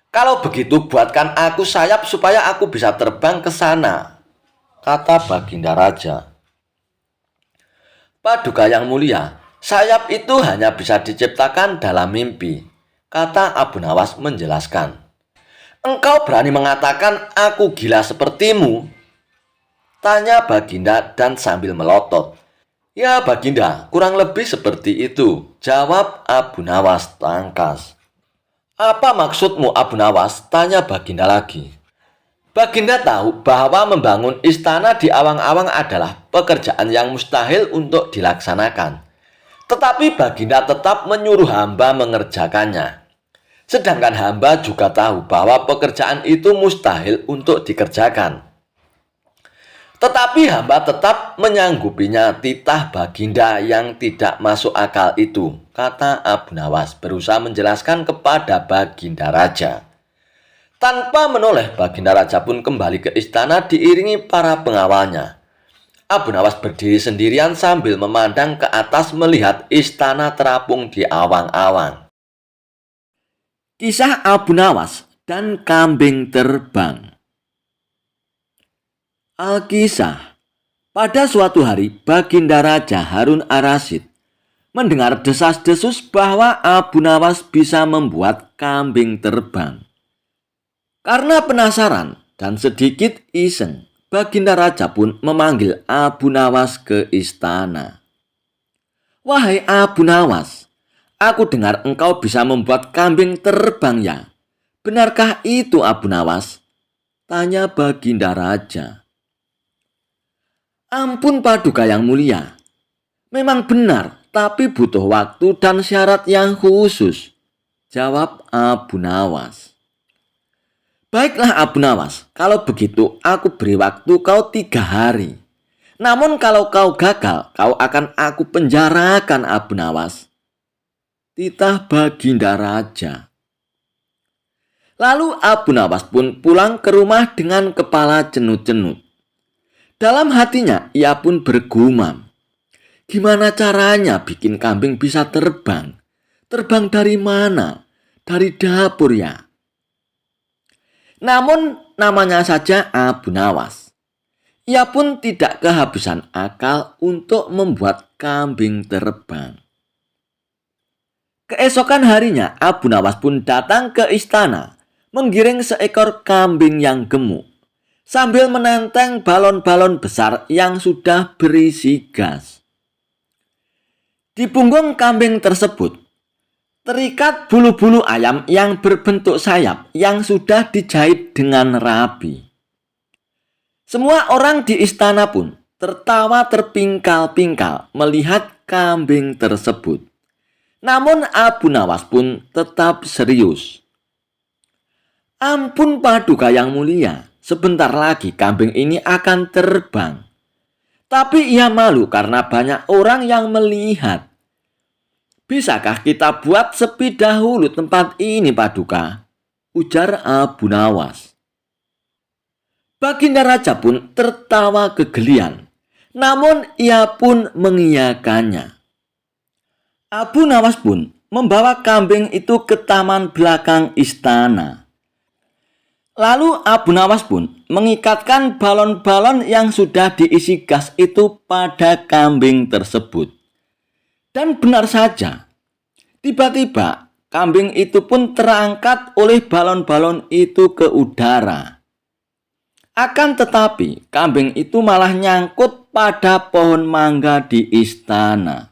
Kalau begitu buatkan aku sayap supaya aku bisa terbang ke sana, kata Baginda Raja. Paduka yang mulia, sayap itu hanya bisa diciptakan dalam mimpi, kata Abu Nawas menjelaskan. Engkau berani mengatakan aku gila sepertimu? Tanya Baginda dan sambil melotot. Ya Baginda, kurang lebih seperti itu, jawab Abu Nawas tangkas. Apa maksudmu Abu Nawas? Tanya Baginda lagi. Baginda tahu bahwa membangun istana di awang-awang adalah pekerjaan yang mustahil untuk dilaksanakan. Tetapi Baginda tetap menyuruh hamba mengerjakannya. Sedangkan hamba juga tahu bahwa pekerjaan itu mustahil untuk dikerjakan. Tetapi hamba tetap menyanggupinya. Titah Baginda yang tidak masuk akal itu, kata Abu Nawas berusaha menjelaskan kepada Baginda Raja. Tanpa menoleh, Baginda Raja pun kembali ke istana diiringi para pengawalnya. Abu Nawas berdiri sendirian sambil memandang ke atas melihat istana terapung di awang-awang. Kisah Abu Nawas dan kambing terbang. Alkisah. Pada suatu hari, Baginda Raja Harun Ar-Rasyid mendengar desas-desus bahwa Abu Nawas bisa membuat kambing terbang. Karena penasaran dan sedikit iseng, Baginda Raja pun memanggil Abu Nawas ke istana. "Wahai Abu Nawas, aku dengar engkau bisa membuat kambing terbang ya. Benarkah itu Abu Nawas?" tanya Baginda Raja. "Ampun Paduka yang mulia, memang benar, tapi butuh waktu dan syarat yang khusus," jawab Abu Nawas. "Baiklah Abu Nawas, kalau begitu aku beri waktu kau 3 hari. Namun kalau kau gagal, kau akan aku penjarakan Abu Nawas," titah Baginda Raja. Lalu Abu Nawas pun pulang ke rumah dengan kepala cenut-cenut. Dalam hatinya ia pun bergumam, "Gimana caranya bikin kambing bisa terbang? Terbang dari mana? Dari dapur ya?" Namun namanya saja Abu Nawas. Ia pun tidak kehabisan akal untuk membuat kambing terbang. Keesokan harinya Abu Nawas pun datang ke istana, menggiring seekor kambing yang gemuk, sambil menenteng balon-balon besar yang sudah berisi gas. Di punggung kambing tersebut terikat bulu-bulu ayam yang berbentuk sayap yang sudah dijahit dengan rapi. Semua orang di istana pun tertawa terpingkal-pingkal melihat kambing tersebut. Namun Abu Nawas pun tetap serius. "Ampun Paduka yang mulia, sebentar lagi kambing ini akan terbang. Tapi ia malu karena banyak orang yang melihat. Bisakah kita buat sepi dahulu tempat ini Paduka?" ujar Abu Nawas. Baginda Raja pun tertawa kegelian, namun ia pun mengiyakannya. Abu Nawas pun membawa kambing itu ke taman belakang istana. Lalu Abu Nawas pun mengikatkan balon-balon yang sudah diisi gas itu pada kambing tersebut. Dan benar saja, tiba-tiba kambing itu pun terangkat oleh balon-balon itu ke udara. Akan tetapi kambing itu malah nyangkut pada pohon mangga di istana.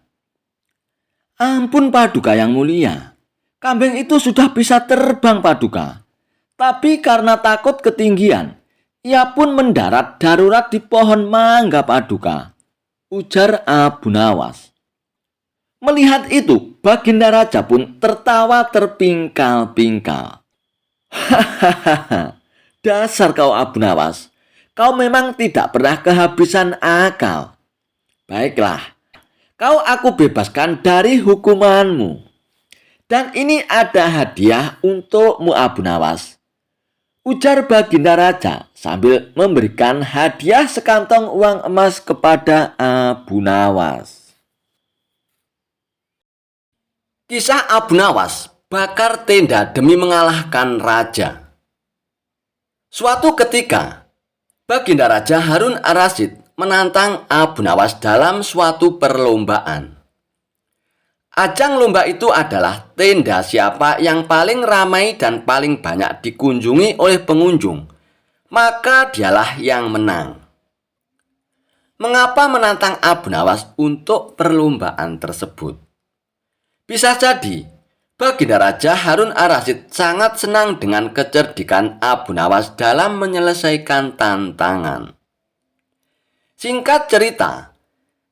"Ampun Paduka yang mulia, kambing itu sudah bisa terbang Paduka. Tapi karena takut ketinggian, ia pun mendarat darurat di pohon mangga Paduka," ujar Abu Nawas. Melihat itu, Baginda Raja pun tertawa terpingkal-pingkal. "Hahaha, dasar kau Abu Nawas, kau memang tidak pernah kehabisan akal. Baiklah, kau aku bebaskan dari hukumanmu. Dan ini ada hadiah untukmu Abu Nawas," ujar Baginda Raja sambil memberikan hadiah sekantong uang emas kepada Abu Nawas. Kisah Abu Nawas bakar tenda demi mengalahkan raja. Suatu ketika, Baginda Raja Harun Ar-Rasyid menantang Abu Nawas dalam suatu perlombaan. Ajang lomba itu adalah tenda siapa yang paling ramai dan paling banyak dikunjungi oleh pengunjung, maka dialah yang menang. Mengapa menantang Abu Nawas untuk perlombaan tersebut? Bisa jadi, Baginda Raja Harun Ar-Rasyid sangat senang dengan kecerdikan Abu Nawas dalam menyelesaikan tantangan. Singkat cerita,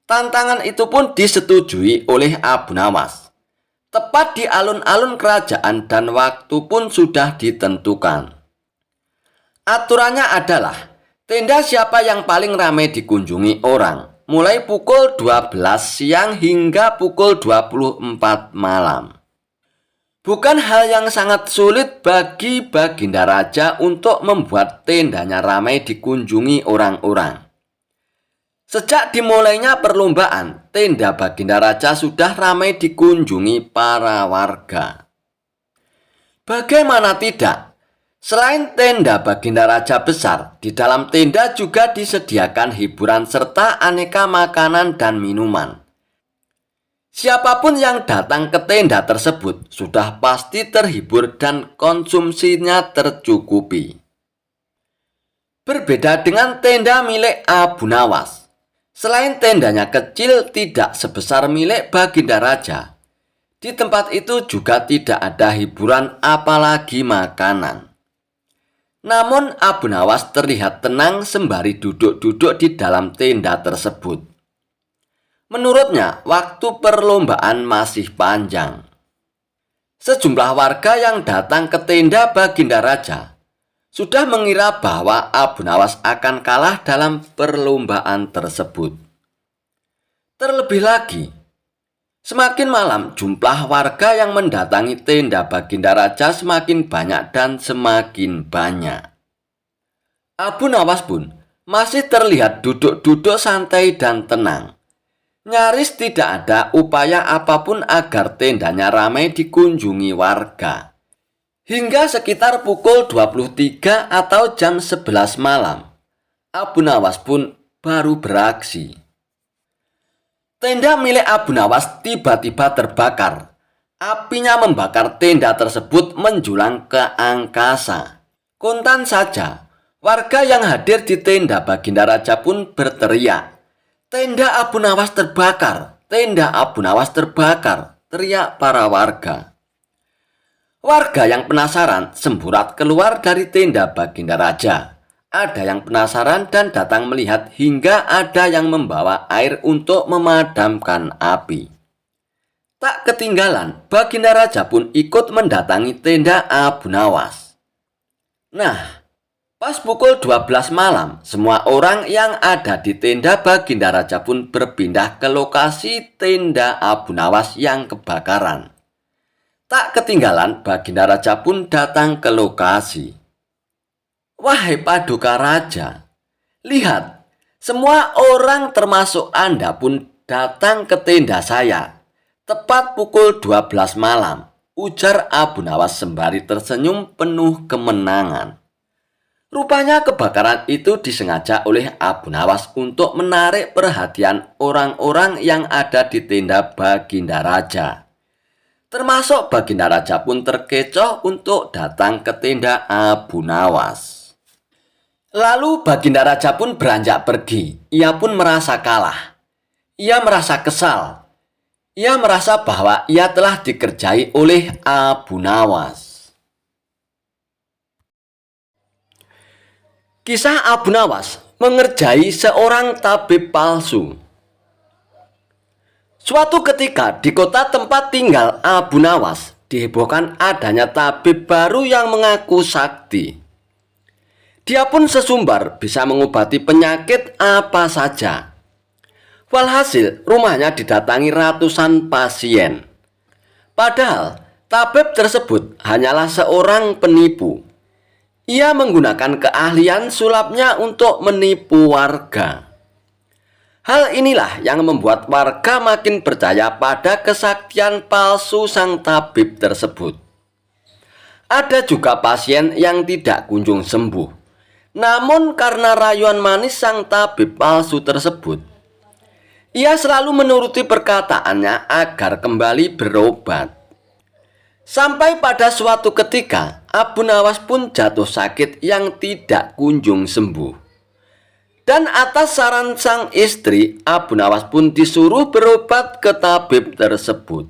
tantangan itu pun disetujui oleh Abu Nawas. Tepat di alun-alun kerajaan dan waktu pun sudah ditentukan. Aturannya adalah tenda siapa yang paling ramai dikunjungi orang, mulai pukul 12 siang hingga pukul 24 malam. Bukan hal yang sangat sulit bagi Baginda Raja untuk membuat tendanya ramai dikunjungi orang-orang. Sejak dimulainya perlombaan, tenda Baginda Raja sudah ramai dikunjungi para warga. Bagaimana tidak? Selain tenda Baginda Raja besar, di dalam tenda juga disediakan hiburan serta aneka makanan dan minuman. Siapapun yang datang ke tenda tersebut sudah pasti terhibur dan konsumsinya tercukupi. Berbeda dengan tenda milik Abu Nawas. Selain tendanya kecil tidak sebesar milik Baginda Raja, di tempat itu juga tidak ada hiburan apalagi makanan. Namun Abu Nawas terlihat tenang sembari duduk-duduk di dalam tenda tersebut. Menurutnya, waktu perlombaan masih panjang. Sejumlah warga yang datang ke tenda Baginda Raja sudah mengira bahwa Abu Nawas akan kalah dalam perlombaan tersebut. Terlebih lagi, semakin malam jumlah warga yang mendatangi tenda Baginda Raja semakin banyak dan semakin banyak. Abu Nawas pun masih terlihat duduk-duduk santai dan tenang. Nyaris tidak ada upaya apapun agar tendanya ramai dikunjungi warga. Hingga sekitar pukul 23 atau jam 11 malam, Abu Nawas pun baru beraksi. Tenda milik Abu Nawas tiba-tiba terbakar. Apinya membakar tenda tersebut menjulang ke angkasa. Kontan saja, warga yang hadir di tenda Baginda Raja pun berteriak, "Tenda Abu Nawas terbakar! Tenda Abu Nawas terbakar!" teriak para warga. Warga yang penasaran semburat keluar dari tenda Baginda Raja. Ada yang penasaran dan datang melihat hingga ada yang membawa air untuk memadamkan api. Tak ketinggalan, Baginda Raja pun ikut mendatangi tenda Abu Nawas. Nah, pas pukul 12 malam, semua orang yang ada di tenda Baginda Raja pun berpindah ke lokasi tenda Abu Nawas yang kebakaran. Tak ketinggalan, Baginda Raja pun datang ke lokasi. "Wahai Paduka Raja, lihat, semua orang termasuk Anda pun datang ke tenda saya. Tepat pukul 12 malam, ujar Abu Nawas sembari tersenyum penuh kemenangan. Rupanya kebakaran itu disengaja oleh Abu Nawas untuk menarik perhatian orang-orang yang ada di tenda Baginda Raja. Termasuk Baginda Raja pun terkecoh untuk datang ke tenda Abu Nawas. Lalu Baginda Raja pun beranjak pergi. Ia pun merasa kalah. Ia merasa kesal. Ia merasa bahwa ia telah dikerjai oleh Abu Nawas. Kisah Abu Nawas mengerjai seorang tabib palsu. Suatu ketika di kota tempat tinggal Abu Nawas dihebohkan adanya tabib baru yang mengaku sakti. Dia pun sesumbar bisa mengobati penyakit apa saja. Walhasil rumahnya didatangi ratusan pasien. Padahal tabib tersebut hanyalah seorang penipu. Ia menggunakan keahlian sulapnya untuk menipu warga. Hal inilah yang membuat warga makin percaya pada kesaktian palsu sang tabib tersebut. Ada juga pasien yang tidak kunjung sembuh. Namun karena rayuan manis sang tabib palsu tersebut, ia selalu menuruti perkataannya agar kembali berobat. Sampai pada suatu ketika, Abu Nawas pun jatuh sakit yang tidak kunjung sembuh. Dan atas saran sang istri, Abu Nawas pun disuruh berobat ke tabib tersebut.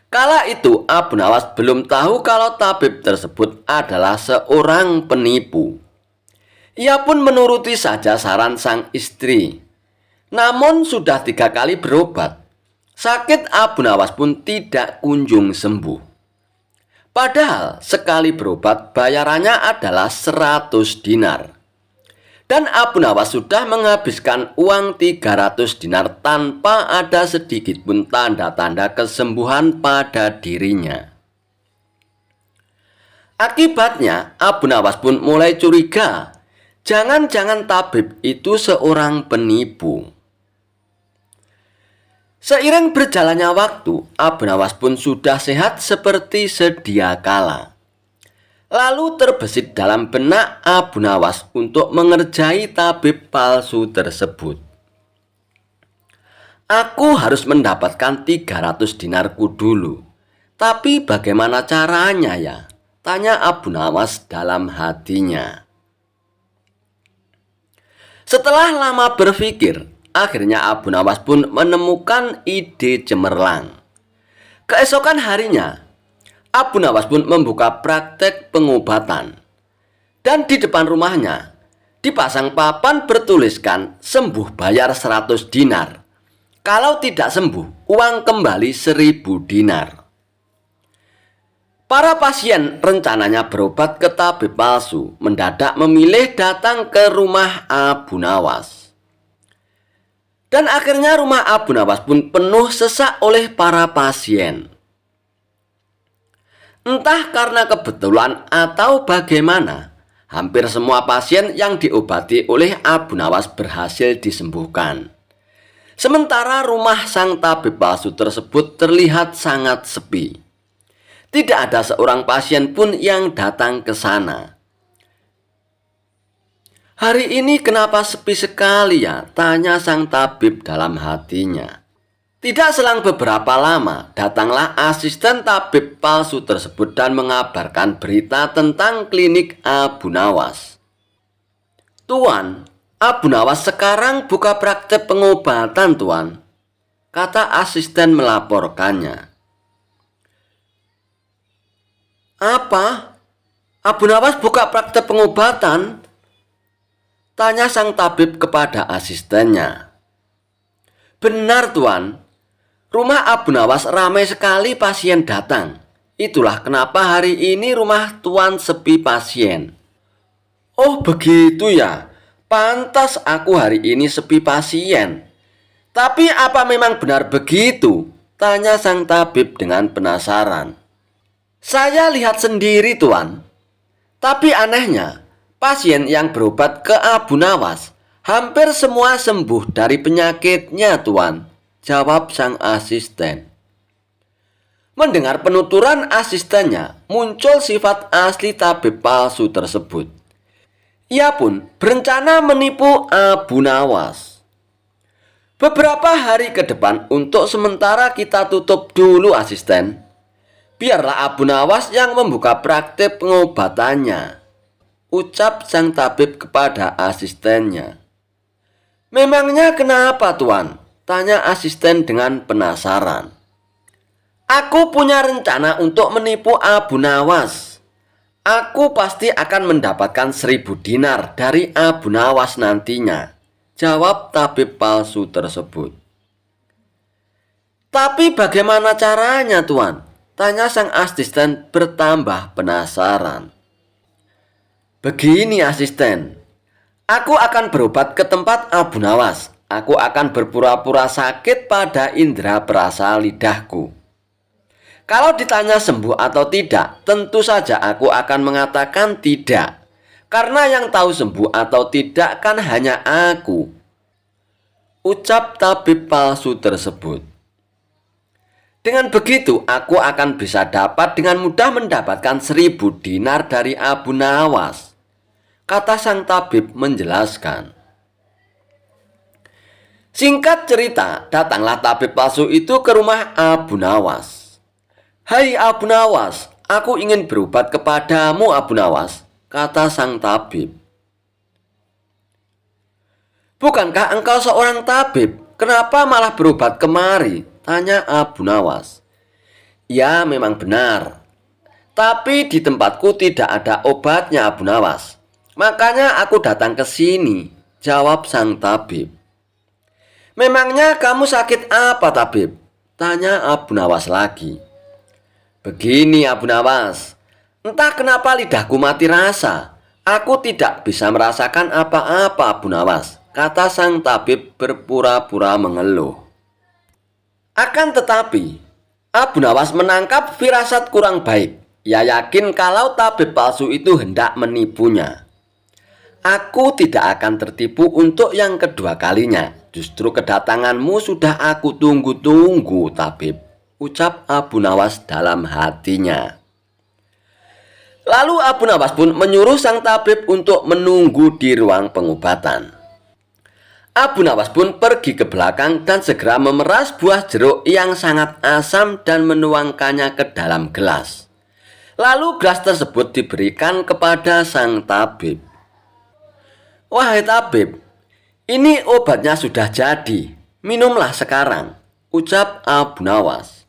Kala itu Abu Nawas belum tahu kalau tabib tersebut adalah seorang penipu. Ia pun menuruti saja saran sang istri. Namun sudah 3 kali berobat, sakit Abu Nawas pun tidak kunjung sembuh. Padahal sekali berobat bayarannya adalah 100 dinar. Dan Abu Nawas sudah menghabiskan uang 300 dinar tanpa ada sedikit pun tanda-tanda kesembuhan pada dirinya. Akibatnya Abu Nawas pun mulai curiga. Jangan-jangan tabib itu seorang penipu. Seiring berjalannya waktu, Abu Nawas pun sudah sehat seperti sedia kala. Lalu terbesit dalam benak Abu Nawas untuk mengerjai tabib palsu tersebut. Aku harus mendapatkan 300 dinarku dulu. Tapi bagaimana caranya ya? Tanya Abu Nawas dalam hatinya. Setelah lama berpikir, akhirnya Abu Nawas pun menemukan ide cemerlang. Keesokan harinya, Abu Nawas pun membuka praktek pengobatan. Dan di depan rumahnya, dipasang papan bertuliskan sembuh bayar 100 dinar. Kalau tidak sembuh, uang kembali 1000 dinar. Para pasien rencananya berobat ke tabib palsu mendadak memilih datang ke rumah Abu Nawas. Dan akhirnya rumah Abu Nawas pun penuh sesak oleh para pasien. Entah karena kebetulan atau bagaimana, hampir semua pasien yang diobati oleh Abu Nawas berhasil disembuhkan. Sementara rumah sang tabib palsu tersebut terlihat sangat sepi. Tidak ada seorang pasien pun yang datang ke sana. Hari ini kenapa sepi sekali ya? Tanya sang tabib dalam hatinya. Tidak selang beberapa lama, datanglah asisten tabib palsu tersebut dan mengabarkan berita tentang klinik Abu Nawas. Tuan, Abu Nawas sekarang buka praktek pengobatan, Tuan, kata asisten melaporkannya. Apa? Abu Nawas buka praktek pengobatan? Tanya sang tabib kepada asistennya. Benar, Tuan. Rumah Abu Nawas ramai sekali pasien datang. Itulah kenapa hari ini rumah Tuan sepi pasien. Oh begitu ya. Pantas aku hari ini sepi pasien. Tapi apa memang benar begitu? Tanya sang tabib dengan penasaran. Saya lihat sendiri, Tuan. Tapi anehnya, pasien yang berobat ke Abu Nawas hampir semua sembuh dari penyakitnya, Tuan, jawab sang asisten. Mendengar penuturan asistennya, muncul sifat asli tabib palsu tersebut. Ia pun berencana menipu Abu Nawas. Beberapa hari ke depan untuk sementara kita tutup dulu, asisten. Biarlah Abu Nawas yang membuka praktek pengobatannya, ucap sang tabib kepada asistennya. Memangnya kenapa, Tuan? Tanya asisten dengan penasaran. Aku punya rencana untuk menipu Abu Nawas. Aku pasti akan mendapatkan 1000 dinar dari Abu Nawas nantinya, jawab tabib palsu tersebut. Tapi bagaimana caranya, Tuan? Tanya sang asisten bertambah penasaran. Begini, asisten. Aku akan berobat ke tempat Abu Nawas. Aku akan berpura-pura sakit pada indera perasa lidahku. Kalau ditanya sembuh atau tidak, tentu saja aku akan mengatakan tidak. Karena yang tahu sembuh atau tidak kan hanya aku, ucap tabib palsu tersebut. Dengan begitu, aku akan bisa dapat dengan mudah mendapatkan 1000 dinar dari Abu Nawas, kata sang tabib menjelaskan. Singkat cerita, datanglah tabib palsu itu ke rumah Abu Nawas. Hai Abu Nawas, aku ingin berobat kepadamu, Abu Nawas, kata sang tabib. Bukankah engkau seorang tabib? Kenapa malah berobat kemari? Tanya Abu Nawas. Ya, memang benar. Tapi di tempatku tidak ada obatnya, Abu Nawas. Makanya aku datang ke sini, jawab sang tabib. Memangnya kamu sakit apa, tabib? Tanya Abu Nawas lagi. Begini, Abu Nawas. Entah kenapa lidahku mati rasa. Aku tidak bisa merasakan apa-apa, Abu Nawas, kata sang tabib berpura-pura mengeluh. Akan tetapi, Abu Nawas menangkap firasat kurang baik. Ia yakin kalau tabib palsu itu hendak menipunya. Aku tidak akan tertipu untuk yang kedua kalinya. Justru kedatanganmu sudah aku tunggu-tunggu, tabib, ucap Abu Nawas dalam hatinya. Lalu Abu Nawas pun menyuruh sang tabib untuk menunggu di ruang pengobatan. Abu Nawas pun pergi ke belakang dan segera memeras buah jeruk yang sangat asam dan menuangkannya ke dalam gelas. Lalu gelas tersebut diberikan kepada sang tabib. "Wahai tabib, ini obatnya sudah jadi. Minumlah sekarang," ucap Abu Nawas.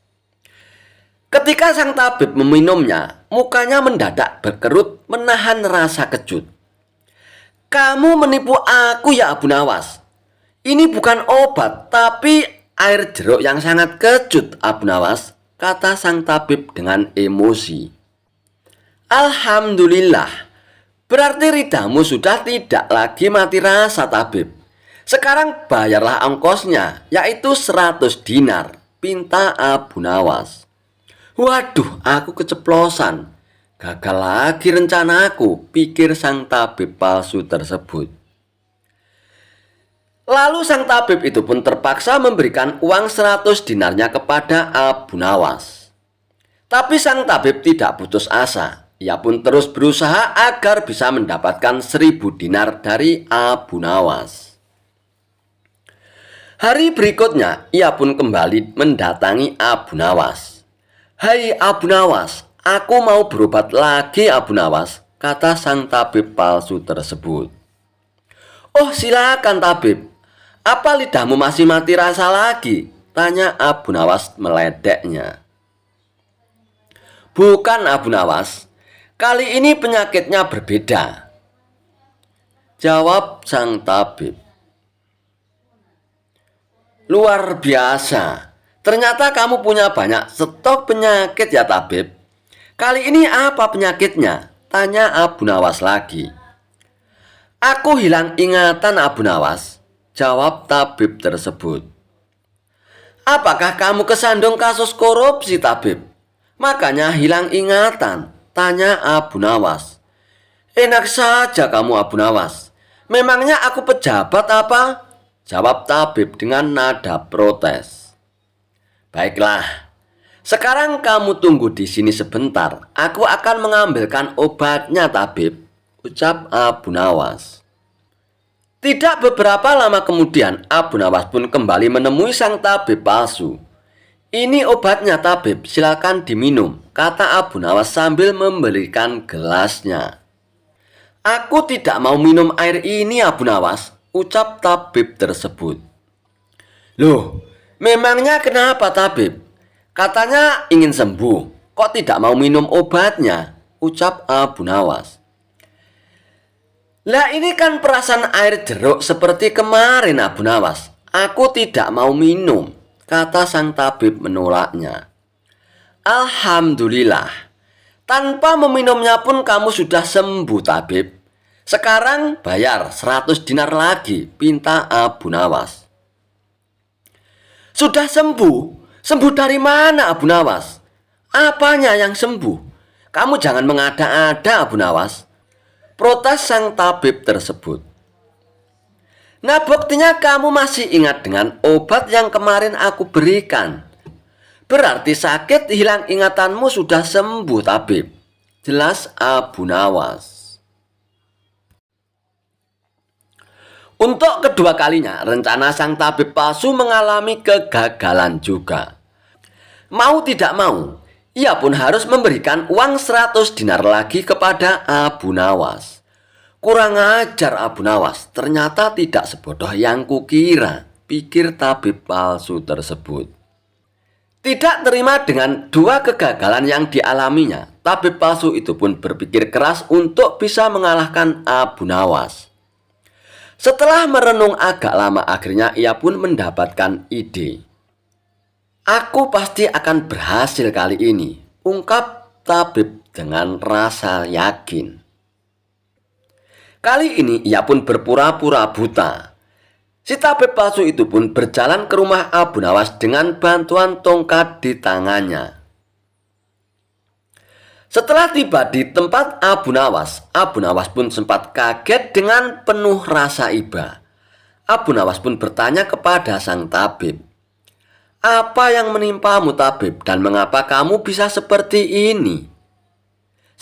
Ketika sang tabib meminumnya, mukanya mendadak berkerut menahan rasa kejut. "Kamu menipu aku ya Abu Nawas. Ini bukan obat, tapi air jeruk yang sangat kecut, Abu Nawas," kata sang tabib dengan emosi. "Alhamdulillah, berarti lidamu sudah tidak lagi mati rasa, tabib. Sekarang bayarlah ongkosnya, yaitu 100 dinar, pinta Abu Nawas." "Waduh, aku keceplosan. Gagal lagi rencanaku," pikir sang tabib palsu tersebut. Lalu sang tabib itu pun terpaksa memberikan uang 100 dinarnya kepada Abu Nawas. Tapi sang tabib tidak putus asa. Ia pun terus berusaha agar bisa mendapatkan 1000 dinar dari Abu Nawas. Hari berikutnya, ia pun kembali mendatangi Abu Nawas. "Hai Abu Nawas, aku mau berobat lagi Abu Nawas," kata sang tabib palsu tersebut. "Oh, silakan tabib. Apa lidahmu masih mati rasa lagi?" tanya Abu Nawas meledeknya. "Bukan Abu Nawas, kali ini penyakitnya berbeda," jawab sang tabib. "Luar biasa, ternyata kamu punya banyak stok penyakit ya tabib. Kali ini apa penyakitnya?" tanya Abu Nawas lagi. "Aku hilang ingatan Abu Nawas," jawab tabib tersebut. "Apakah kamu kesandung kasus korupsi tabib? Makanya hilang ingatan?" tanya Abu Nawas. "Enak saja kamu Abu Nawas. Memangnya aku pejabat apa?" jawab tabib dengan nada protes. "Baiklah, sekarang kamu tunggu di sini sebentar. Aku akan mengambilkan obatnya tabib," ucap Abu Nawas. Tidak beberapa lama kemudian, Abu Nawas pun kembali menemui sang tabib palsu. "Ini obatnya tabib, silakan diminum," kata Abu Nawas sambil memberikan gelasnya. "Aku tidak mau minum air ini Abu Nawas," ucap tabib tersebut. "Loh, memangnya kenapa tabib? Katanya ingin sembuh, kok tidak mau minum obatnya?" ucap Abu Nawas. "Lah ini kan perasan air jeruk seperti kemarin Abu Nawas. Aku tidak mau minum," kata sang tabib menolaknya. "Alhamdulillah, tanpa meminumnya pun kamu sudah sembuh tabib. Sekarang bayar 100 dinar lagi," pinta Abu Nawas. "Sudah sembuh? Sembuh dari mana Abu Nawas? Apanya yang sembuh? Kamu jangan mengada-ada Abu Nawas," protes sang tabib tersebut. "Nah, buktinya kamu masih ingat dengan obat yang kemarin aku berikan. Berarti sakit hilang ingatanmu sudah sembuh tabib," jelas Abu Nawas. Untuk kedua kalinya, rencana sang tabib palsu mengalami kegagalan juga. Mau tidak mau, ia pun harus memberikan uang 100 dinar lagi kepada Abu Nawas. Kurang ajar Abu Nawas, ternyata tidak sebodoh yang kukira, pikir tabib palsu tersebut. Tidak terima dengan dua kegagalan yang dialaminya, tabib palsu itu pun berpikir keras untuk bisa mengalahkan Abu Nawas. Setelah merenung agak lama, akhirnya ia pun mendapatkan ide. "Aku pasti akan berhasil kali ini," ungkap tabib dengan rasa yakin. Kali ini ia pun berpura-pura buta. Si tabib palsu itu pun berjalan ke rumah Abu Nawas dengan bantuan tongkat di tangannya. Setelah tiba di tempat Abu Nawas pun sempat kaget dengan penuh rasa iba. Abu Nawas pun bertanya kepada sang tabib, "Apa yang menimpamu tabib dan mengapa kamu bisa seperti ini?"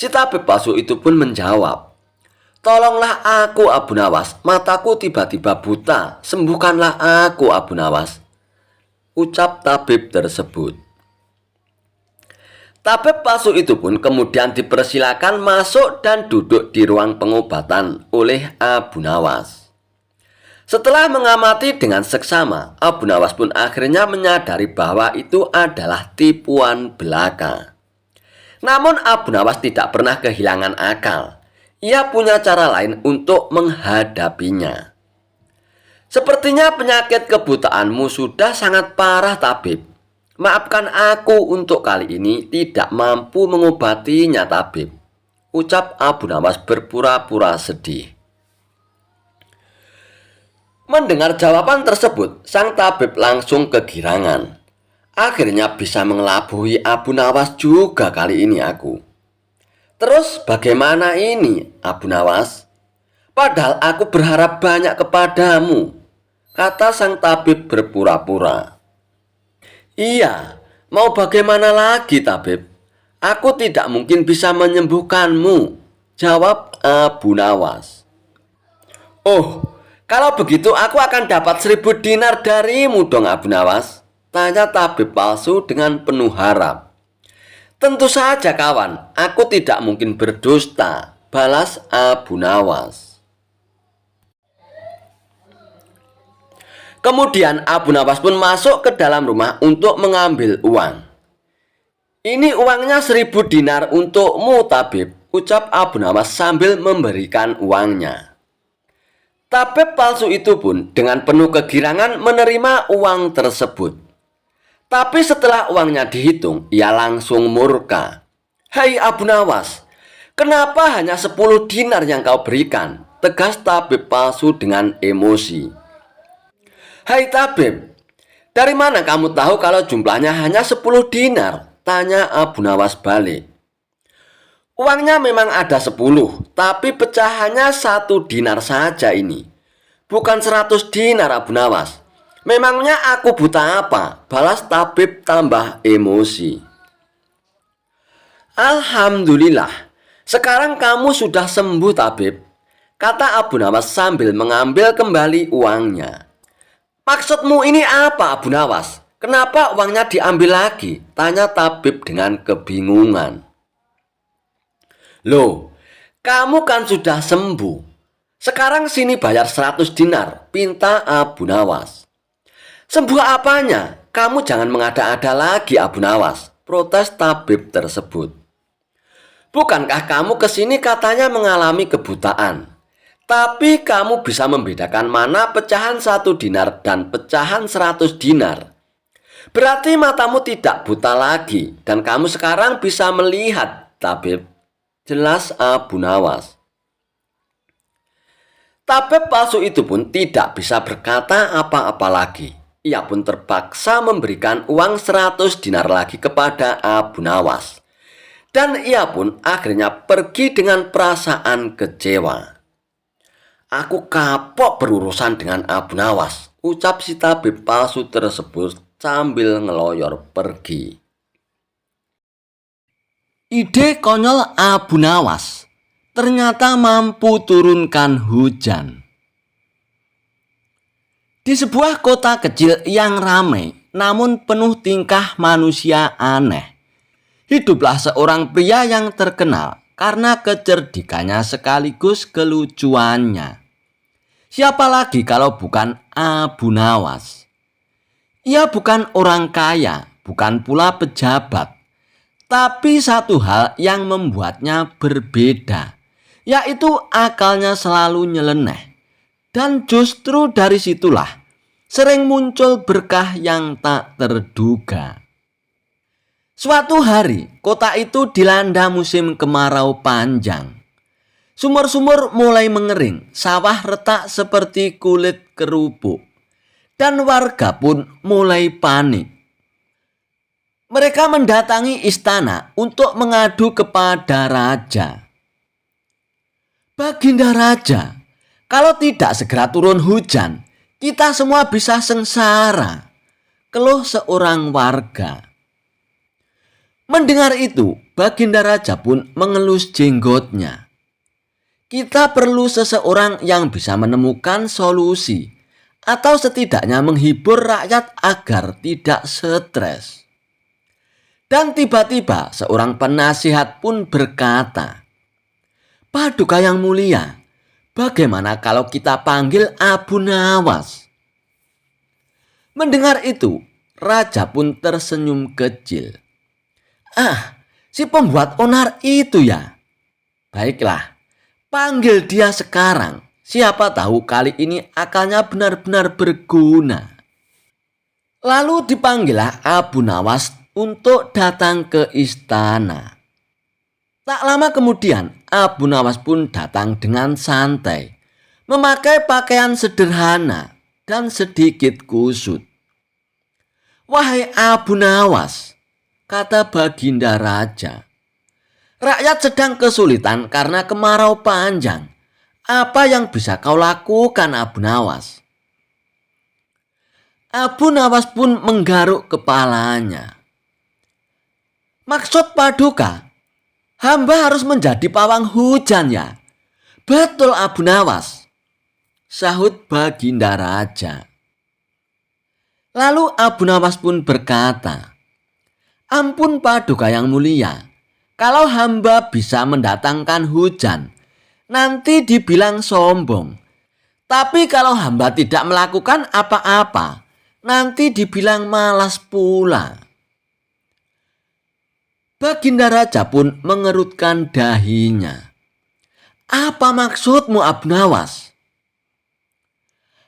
Si tabib palsu itu pun menjawab, "Tolonglah aku, Abu Nawas. Mataku tiba-tiba buta. Sembuhkanlah aku, Abu Nawas," ucap tabib tersebut. Tabib palsu itu pun kemudian dipersilakan masuk dan duduk di ruang pengobatan oleh Abu Nawas. Setelah mengamati dengan seksama, Abu Nawas pun akhirnya menyadari bahwa itu adalah tipuan belaka. Namun Abu Nawas tidak pernah kehilangan akal. Ia punya cara lain untuk menghadapinya. "Sepertinya penyakit kebutaanmu sudah sangat parah, tabib. Maafkan aku untuk kali ini tidak mampu mengobatinya, tabib," ucap Abu Nawas berpura-pura sedih. Mendengar jawaban tersebut, sang tabib langsung kegirangan. "Akhirnya bisa mengelabui Abu Nawas juga kali ini aku. Terus bagaimana ini, Abu Nawas? Padahal aku berharap banyak kepadamu," kata sang tabib berpura-pura. "Iya, mau bagaimana lagi, tabib? Aku tidak mungkin bisa menyembuhkanmu," jawab Abu Nawas. "Oh, kalau begitu aku akan dapat 1000 dinar darimu dong, Abu Nawas," tanya tabib palsu dengan penuh harap. "Tentu saja kawan, aku tidak mungkin berdusta," balas Abu Nawas. Kemudian Abu Nawas pun masuk ke dalam rumah untuk mengambil uang. "Ini uangnya 1000 dinar untukmu, tabib," ucap Abu Nawas sambil memberikan uangnya. Tabib palsu itu pun dengan penuh kegirangan menerima uang tersebut. Tapi setelah uangnya dihitung, ia langsung murka. "Hai Abu Nawas, kenapa hanya 10 dinar yang kau berikan?" tegas tabib palsu dengan emosi. "Hai tabib, dari mana kamu tahu kalau jumlahnya hanya 10 dinar? Tanya Abu Nawas balik. "Uangnya memang ada 10, tapi pecahannya 1 dinar saja ini. Bukan 100 dinar, Abu Nawas. Memangnya aku buta apa?" balas tabib tambah emosi. "Alhamdulillah, sekarang kamu sudah sembuh, tabib," kata Abu Nawas sambil mengambil kembali uangnya. "Maksudmu ini apa, Abu Nawas? Kenapa uangnya diambil lagi?" tanya tabib dengan kebingungan. "Loh, kamu kan sudah sembuh. Sekarang sini bayar 100 dinar, pinta Abu Nawas. "Sembuh apanya? Kamu jangan mengada-ada lagi, Abu Nawas," protes tabib tersebut. "Bukankah kamu kesini katanya mengalami kebutaan? Tapi kamu bisa membedakan mana pecahan 1 dinar dan pecahan 100 dinar. Berarti matamu tidak buta lagi dan kamu sekarang bisa melihat, tabib," jelas Abu Nawas. Tabib palsu itu pun tidak bisa berkata apa-apa lagi. Ia pun terpaksa memberikan uang 100 dinar lagi kepada Abu Nawas. Dan ia pun akhirnya pergi dengan perasaan kecewa. "Aku kapok berurusan dengan Abu Nawas," ucap si tabib palsu tersebut sambil ngeloyor pergi. Ide konyol Abu Nawas ternyata mampu turunkan hujan. Di sebuah kota kecil yang ramai namun penuh tingkah manusia aneh, hiduplah seorang pria yang terkenal karena kecerdikannya sekaligus kelucuannya. Siapa lagi kalau bukan Abu Nawas? Ia bukan orang kaya, bukan pula pejabat. Tapi satu hal yang membuatnya berbeda, yaitu akalnya selalu nyeleneh. Dan justru dari situlah sering muncul berkah yang tak terduga. Suatu hari, kota itu dilanda musim kemarau panjang. Sumur-sumur mulai mengering, sawah retak seperti kulit kerupuk, dan warga pun mulai panik. Mereka mendatangi istana untuk mengadu kepada raja. "Baginda Raja, kalau tidak segera turun hujan, kita semua bisa sengsara," keluh seorang warga. Mendengar itu, Baginda Raja pun mengelus jenggotnya. Kita perlu seseorang yang bisa menemukan solusi atau setidaknya menghibur rakyat agar tidak stres. Dan tiba-tiba seorang penasihat pun berkata, "Paduka yang mulia, bagaimana kalau kita panggil Abu Nawas?" Mendengar itu, raja pun tersenyum kecil. "Ah, si pembuat onar itu ya. Baiklah, panggil dia sekarang. Siapa tahu kali ini akalnya benar-benar berguna." Lalu dipanggillah Abu Nawas untuk datang ke istana. Tak lama kemudian, Abu Nawas pun datang dengan santai, memakai pakaian sederhana dan sedikit kusut. "Wahai Abu Nawas," kata Baginda Raja, "rakyat sedang kesulitan karena kemarau panjang. Apa yang bisa kau lakukan, Abu Nawas?" Abu Nawas pun menggaruk kepalanya. "Maksud Paduka, hamba harus menjadi pawang hujan ya?" "Betul Abu Nawas," sahut Baginda Raja. Lalu Abu Nawas pun berkata, "Ampun Paduka yang mulia, kalau hamba bisa mendatangkan hujan, nanti dibilang sombong. Tapi kalau hamba tidak melakukan apa-apa, nanti dibilang malas pula." Baginda Raja pun mengerutkan dahinya. "Apa maksudmu Abu Nawas?"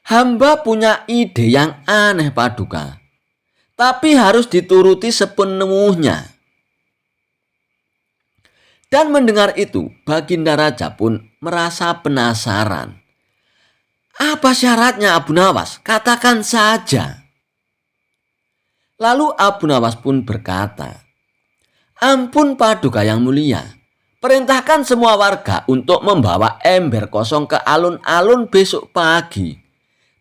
"Hamba punya ide yang aneh Paduka, tapi harus dituruti sepenuhnya." Dan mendengar itu, Baginda Raja pun merasa penasaran. "Apa syaratnya Abu Nawas? Katakan saja." Lalu Abu Nawas pun berkata, "Ampun Paduka yang mulia, perintahkan semua warga untuk membawa ember kosong ke alun-alun besok pagi.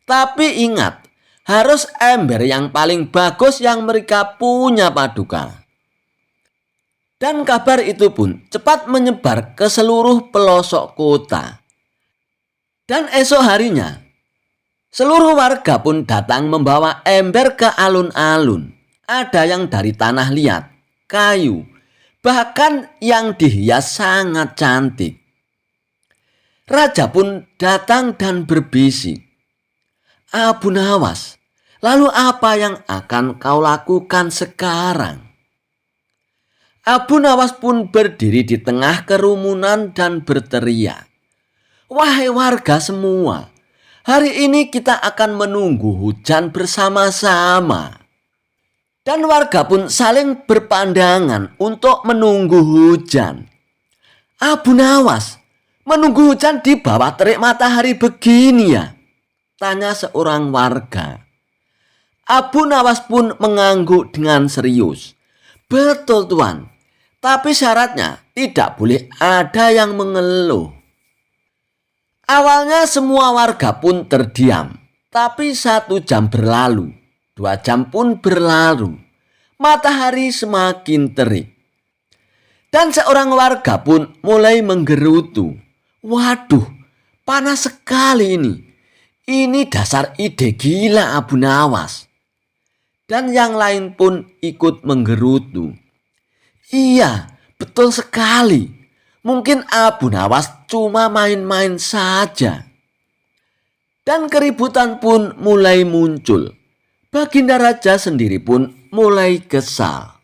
Tapi ingat, harus ember yang paling bagus yang mereka punya Paduka." Dan kabar itu pun cepat menyebar ke seluruh pelosok kota. Dan esok harinya, seluruh warga pun datang membawa ember ke alun-alun. Ada yang dari tanah liat, kayu, bahkan yang dihias sangat cantik. Raja pun datang dan berbisik, "Abu Nawas, lalu apa yang akan kau lakukan sekarang?" Abu Nawas pun berdiri di tengah kerumunan dan berteriak, "Wahai warga semua, hari ini kita akan menunggu hujan bersama-sama." Dan warga pun saling berpandangan untuk menunggu hujan. "Abu Nawas, menunggu hujan di bawah terik matahari begini ya?" tanya seorang warga. Abu Nawas pun mengangguk dengan serius. "Betul Tuan, tapi syaratnya tidak boleh ada yang mengeluh." Awalnya semua warga pun terdiam, tapi 1 jam berlalu, 2 jam pun berlalu, matahari semakin terik. Dan seorang warga pun mulai menggerutu, "Waduh, panas sekali ini. Ini dasar ide gila Abu Nawas." Dan yang lain pun ikut menggerutu, "Iya, betul sekali. Mungkin Abu Nawas cuma main-main saja." Dan keributan pun mulai muncul. Baginda Raja sendiri pun mulai kesal.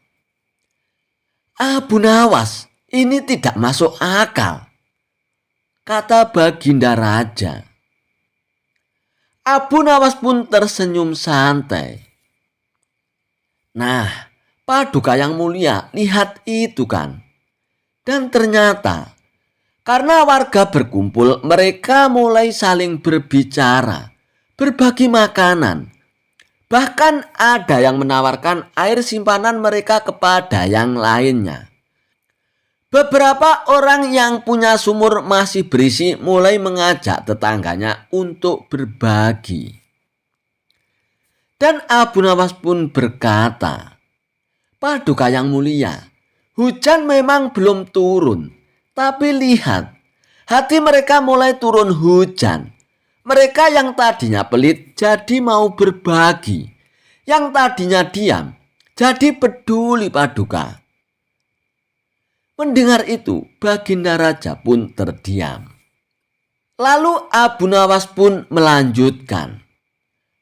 "Abu Nawas, ini tidak masuk akal," kata Baginda Raja. Abu Nawas pun tersenyum santai. "Nah, Paduka yang mulia, lihat itu kan." Dan ternyata, karena warga berkumpul, mereka mulai saling berbicara, berbagi makanan. Bahkan ada yang menawarkan air simpanan mereka kepada yang lainnya. Beberapa orang yang punya sumur masih berisi mulai mengajak tetangganya untuk berbagi. Dan Abu Nawas pun berkata, "Paduka yang mulia, Hujan memang belum turun, tapi lihat, hati mereka mulai turun hujan. Mereka yang tadinya pelit jadi mau berbagi. Yang tadinya diam jadi peduli Paduka. Mendengar itu, Baginda Raja pun terdiam. Lalu Abu Nawas pun melanjutkan.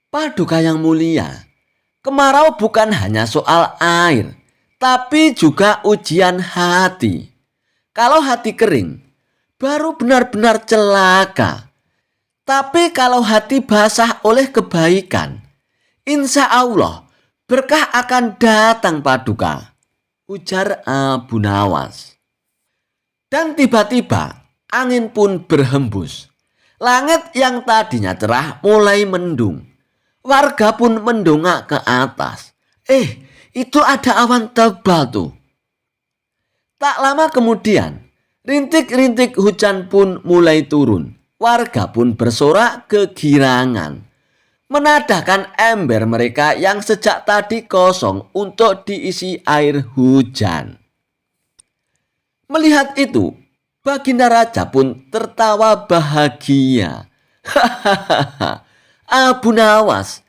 Paduka yang mulia, kemarau bukan hanya soal air, tapi juga ujian hati. Kalau hati kering, baru benar-benar celaka. Tapi kalau hati basah oleh kebaikan, insya Allah berkah akan datang Paduka, ujar Abu Nawas. Dan tiba-tiba angin pun berhembus. Langit yang tadinya cerah mulai mendung. Warga pun mendongak ke atas. Itu ada awan tebal tuh. Tak lama kemudian, rintik-rintik hujan pun mulai turun. Warga pun bersorak kegirangan, menadahkan ember mereka yang sejak tadi kosong untuk diisi air hujan. Melihat itu, Baginda Raja pun tertawa bahagia. Hahaha, Abu Nawas,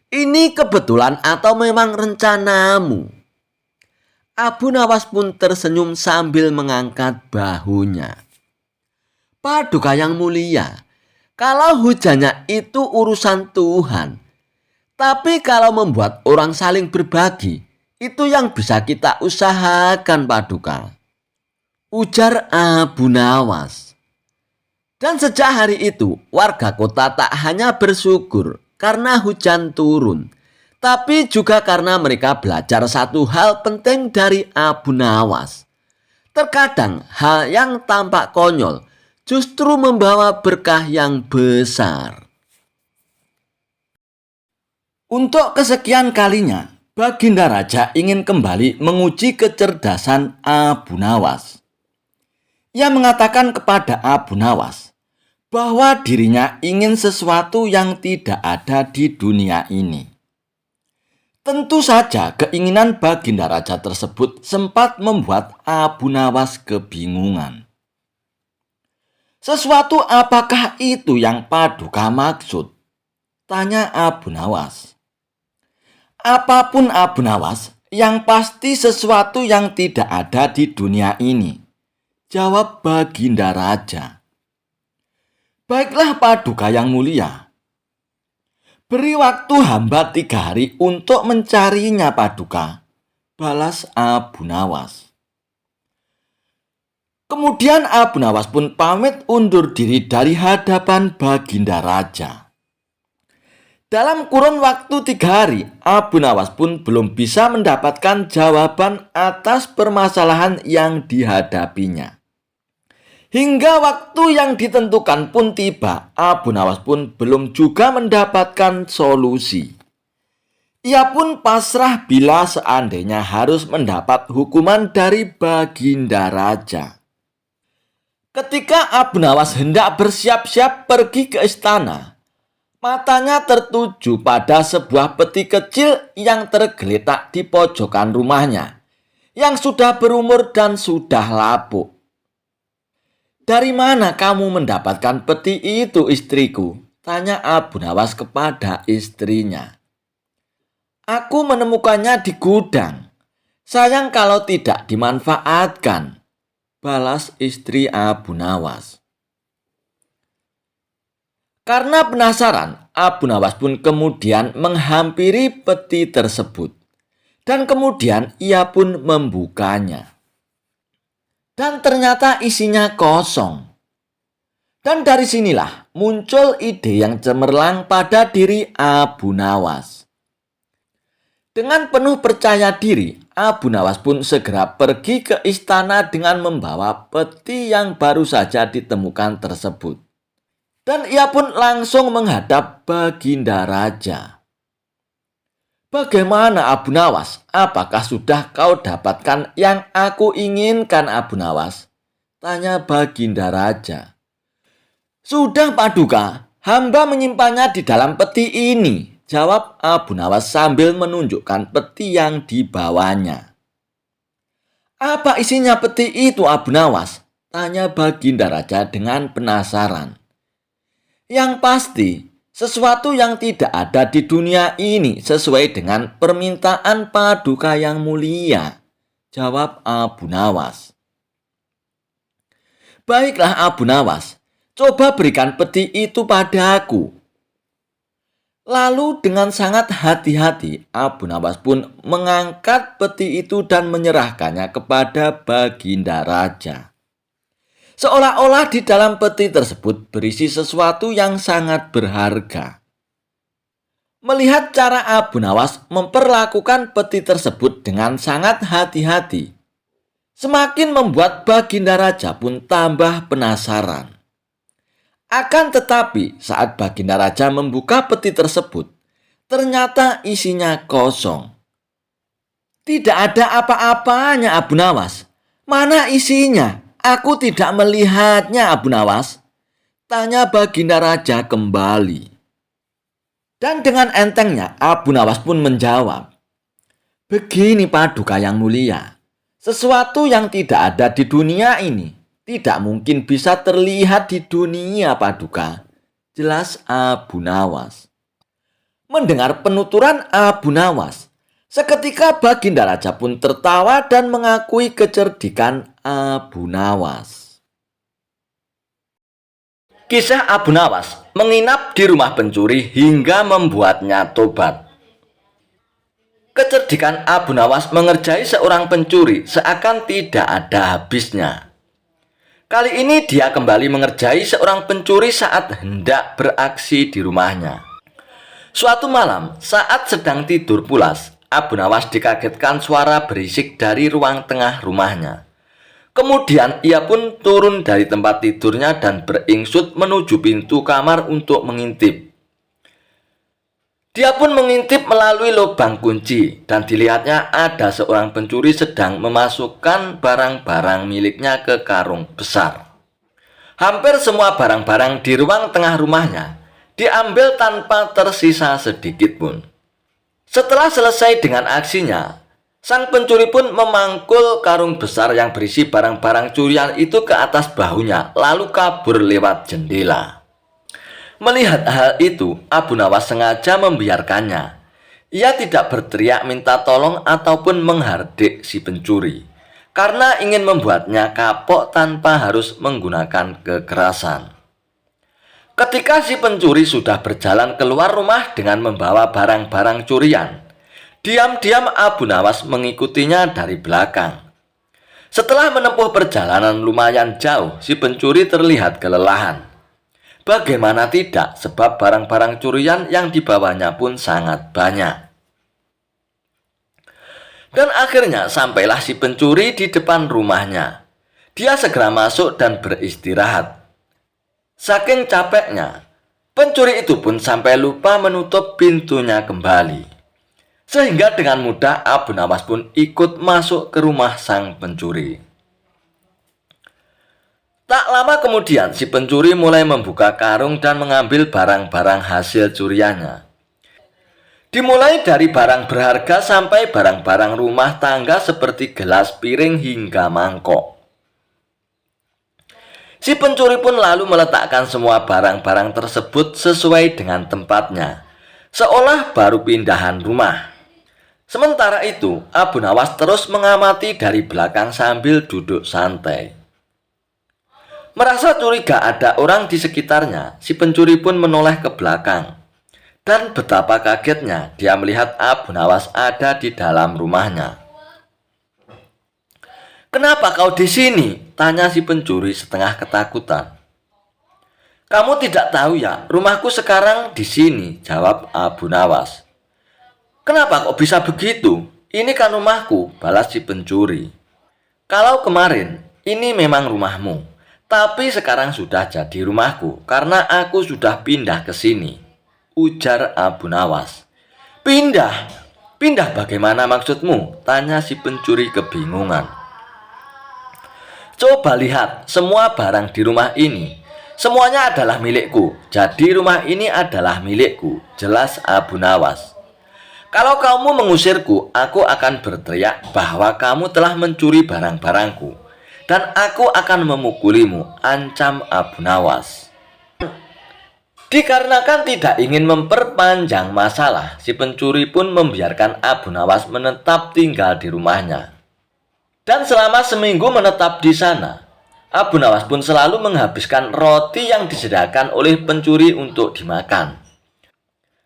ini kebetulan atau memang rencanamu? Abu Nawas pun tersenyum sambil mengangkat bahunya. Paduka yang mulia, kalau hujannya itu urusan Tuhan. Tapi kalau membuat orang saling berbagi, itu yang bisa kita usahakan Paduka, ujar Abu Nawas. Dan sejak hari itu, warga kota tak hanya bersyukur karena hujan turun, tapi juga karena mereka belajar satu hal penting dari Abu Nawas. Terkadang hal yang tampak konyol justru membawa berkah yang besar. Untuk kesekian kalinya, Baginda Raja ingin kembali menguji kecerdasan Abu Nawas. Ia mengatakan kepada Abu Nawas bahwa dirinya ingin sesuatu yang tidak ada di dunia ini. Tentu saja keinginan Baginda Raja tersebut sempat membuat Abu Nawas kebingungan. Sesuatu apakah itu yang Paduka maksud? Tanya Abu Nawas. Apapun Abu Nawas, yang pasti sesuatu yang tidak ada di dunia ini, jawab Baginda Raja. Baiklah Paduka yang mulia. Beri waktu hamba 3 hari untuk mencarinya Paduka, balas Abu Nawas. Kemudian Abu Nawas pun pamit undur diri dari hadapan Baginda Raja. Dalam kurun waktu 3 hari, Abu Nawas pun belum bisa mendapatkan jawaban atas permasalahan yang dihadapinya. Hingga waktu yang ditentukan pun tiba, Abu Nawas pun belum juga mendapatkan solusi. Ia pun pasrah bila seandainya harus mendapat hukuman dari Baginda Raja. Ketika Abu Nawas hendak bersiap-siap pergi ke istana, matanya tertuju pada sebuah peti kecil yang tergeletak di pojokan rumahnya, yang sudah berumur dan sudah lapuk. Dari mana kamu mendapatkan peti itu, istriku? Tanya Abu Nawas kepada istrinya. Aku menemukannya di gudang. Sayang kalau tidak dimanfaatkan, balas istri Abu Nawas. Karena penasaran, Abu Nawas pun kemudian menghampiri peti tersebut. Dan kemudian ia pun membukanya. Dan ternyata isinya kosong. Dan dari sinilah muncul ide yang cemerlang pada diri Abu Nawas. Dengan penuh percaya diri, Abu Nawas pun segera pergi ke istana dengan membawa peti yang baru saja ditemukan tersebut. Dan ia pun langsung menghadap Baginda Raja. Bagaimana Abu Nawas? Apakah sudah kau dapatkan yang aku inginkan Abu Nawas? Tanya Baginda Raja. Sudah Paduka, hamba menyimpannya di dalam peti ini, jawab Abu Nawas sambil menunjukkan peti yang dibawanya. Apa isinya peti itu, Abu Nawas? Tanya Baginda Raja dengan penasaran. Yang pasti, sesuatu yang tidak ada di dunia ini sesuai dengan permintaan Paduka yang mulia, jawab Abu Nawas. Baiklah Abu Nawas, coba berikan peti itu padaku. Lalu dengan sangat hati-hati, Abu Nawas pun mengangkat peti itu dan menyerahkannya kepada Baginda Raja. Seolah-olah di dalam peti tersebut berisi sesuatu yang sangat berharga. Melihat cara Abu Nawas memperlakukan peti tersebut dengan sangat hati-hati, semakin membuat Baginda Raja pun tambah penasaran. Akan tetapi saat Baginda Raja membuka peti tersebut, ternyata isinya kosong. Tidak ada apa-apanya, Abu Nawas. Mana isinya? Aku tidak melihatnya, Abu Nawas. Tanya Baginda Raja kembali. Dan dengan entengnya Abu Nawas pun menjawab, begini Paduka yang mulia, sesuatu yang tidak ada di dunia ini tidak mungkin bisa terlihat di dunia, Paduka. Jelas Abu Nawas. Mendengar penuturan Abu Nawas, seketika Baginda Raja pun tertawa dan mengakui kecerdikan Abu Nawas. Kisah Abu Nawas menginap di rumah pencuri hingga membuatnya tobat. Kecerdikan Abu Nawas mengerjai seorang pencuri seakan tidak ada habisnya. Kali ini dia kembali mengerjai seorang pencuri saat hendak beraksi di rumahnya. Suatu malam, saat sedang tidur pulas, Abu Nawas dikagetkan suara berisik dari ruang tengah rumahnya. Kemudian ia pun turun dari tempat tidurnya dan beringsut menuju pintu kamar untuk mengintip. Dia pun mengintip melalui lubang kunci dan dilihatnya ada seorang pencuri sedang memasukkan barang-barang miliknya ke karung besar. Hampir semua barang-barang di ruang tengah rumahnya diambil tanpa tersisa sedikit pun. Setelah selesai dengan aksinya, sang pencuri pun memangkul karung besar yang berisi barang-barang curian itu ke atas bahunya, lalu kabur lewat jendela. Melihat hal itu, Abu Nawas sengaja membiarkannya. Ia tidak berteriak minta tolong ataupun menghardik si pencuri, karena ingin membuatnya kapok tanpa harus menggunakan kekerasan. Ketika si pencuri sudah berjalan keluar rumah dengan membawa barang-barang curian, diam-diam Abu Nawas mengikutinya dari belakang. Setelah menempuh perjalanan lumayan jauh, si pencuri terlihat kelelahan. Bagaimana tidak, sebab barang-barang curian yang dibawanya pun sangat banyak. Dan akhirnya sampailah si pencuri di depan rumahnya. Dia segera masuk dan beristirahat. Saking capeknya, pencuri itu pun sampai lupa menutup pintunya kembali. Sehingga dengan mudah Abu Nawas pun ikut masuk ke rumah sang pencuri. Tak lama kemudian si pencuri mulai membuka karung dan mengambil barang-barang hasil curiannya. Dimulai dari barang berharga sampai barang-barang rumah tangga seperti gelas, piring hingga mangkok. Si pencuri pun lalu meletakkan semua barang-barang tersebut sesuai dengan tempatnya, seolah baru pindahan rumah. Sementara itu, Abu Nawas terus mengamati dari belakang sambil duduk santai. Merasa curiga ada orang di sekitarnya, si pencuri pun menoleh ke belakang. Dan betapa kagetnya dia melihat Abu Nawas ada di dalam rumahnya. "Kenapa kau di sini?" tanya si pencuri setengah ketakutan. "Kamu tidak tahu ya, rumahku sekarang di sini," jawab Abu Nawas. "Kenapa kok bisa begitu? Ini kan rumahku," balas si pencuri. "Kalau kemarin ini memang rumahmu, tapi sekarang sudah jadi rumahku karena aku sudah pindah ke sini," ujar Abu Nawas. "Pindah? Pindah bagaimana maksudmu?" tanya si pencuri kebingungan. "Coba lihat, semua barang di rumah ini, semuanya adalah milikku. Jadi rumah ini adalah milikku," jelas Abu Nawas. Kalau kamu mengusirku, aku akan berteriak bahwa kamu telah mencuri barang-barangku, dan aku akan memukulimu, ancam Abu Nawas. Dikarenakan tidak ingin memperpanjang masalah, si pencuri pun membiarkan Abu Nawas menetap tinggal di rumahnya. Dan selama seminggu menetap di sana, Abu Nawas pun selalu menghabiskan roti yang disediakan oleh pencuri untuk dimakan.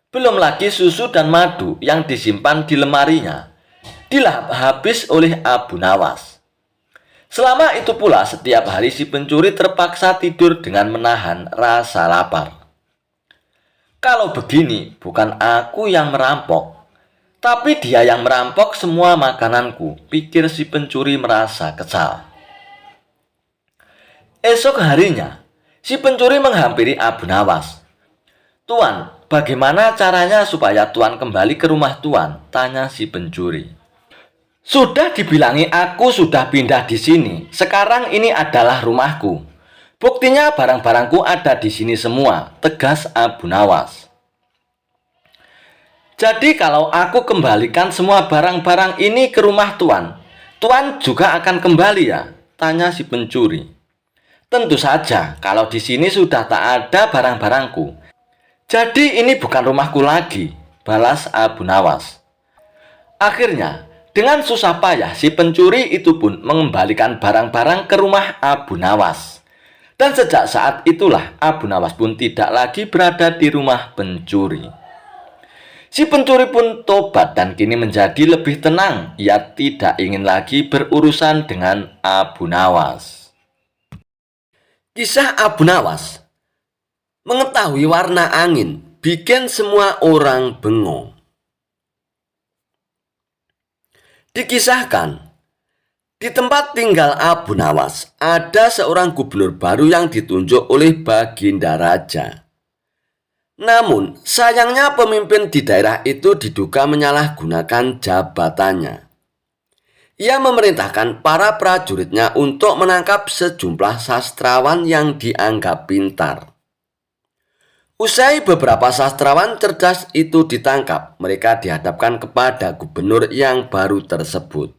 Belum lagi susu dan madu yang disimpan di lemarinya dilahap habis oleh Abu Nawas. Selama itu pula setiap hari si pencuri terpaksa tidur dengan menahan rasa lapar. Kalau begini, bukan aku yang merampok, tapi dia yang merampok semua makananku, pikir si pencuri merasa kesal. Esok harinya, si pencuri menghampiri Abu Nawas. "Tuan, bagaimana caranya supaya Tuan kembali ke rumah Tuan?" tanya si pencuri. "Sudah dibilangi aku sudah pindah di sini. Sekarang ini adalah rumahku. Buktinya barang-barangku ada di sini semua," tegas Abu Nawas. "Jadi kalau aku kembalikan semua barang-barang ini ke rumah Tuan, Tuan juga akan kembali ya?" tanya si pencuri. "Tentu saja, kalau di sini sudah tak ada barang-barangku. Jadi ini bukan rumahku lagi," balas Abu Nawas. Akhirnya, dengan susah payah si pencuri itu pun mengembalikan barang-barang ke rumah Abu Nawas. Dan sejak saat itulah Abu Nawas pun tidak lagi berada di rumah pencuri. Si pencuri pun tobat dan kini menjadi lebih tenang. Ia tidak ingin lagi berurusan dengan Abu Nawas. Kisah Abu Nawas. Mengetahui warna angin bikin semua orang bengong. Dikisahkan, di tempat tinggal Abu Nawas ada seorang gubernur baru yang ditunjuk oleh Baginda Raja. Namun, sayangnya pemimpin di daerah itu diduga menyalahgunakan jabatannya. Ia memerintahkan para prajuritnya untuk menangkap sejumlah sastrawan yang dianggap pintar. Usai beberapa sastrawan cerdas itu ditangkap, mereka dihadapkan kepada gubernur yang baru tersebut.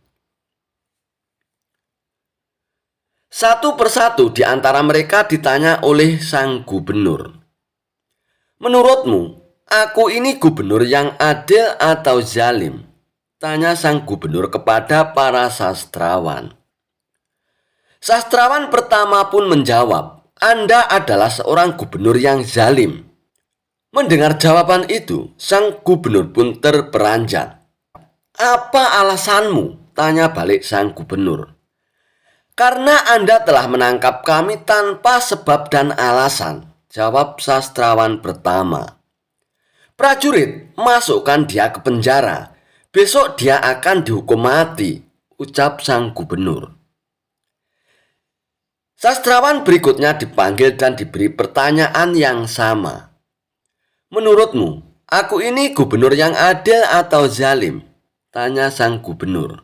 Satu persatu di antara mereka ditanya oleh sang gubernur. "Menurutmu, aku ini gubernur yang adil atau zalim?" tanya sang gubernur kepada para sastrawan. Sastrawan pertama pun menjawab, "Anda adalah seorang gubernur yang zalim." Mendengar jawaban itu, sang gubernur pun terperanjat. "Apa alasanmu?" tanya balik sang gubernur. "Karena Anda telah menangkap kami tanpa sebab dan alasan," jawab sastrawan pertama. "Prajurit, masukkan dia ke penjara. Besok dia akan dihukum mati," ucap sang gubernur. Sastrawan berikutnya dipanggil dan diberi pertanyaan yang sama. "Menurutmu, aku ini gubernur yang adil atau zalim?" tanya sang gubernur.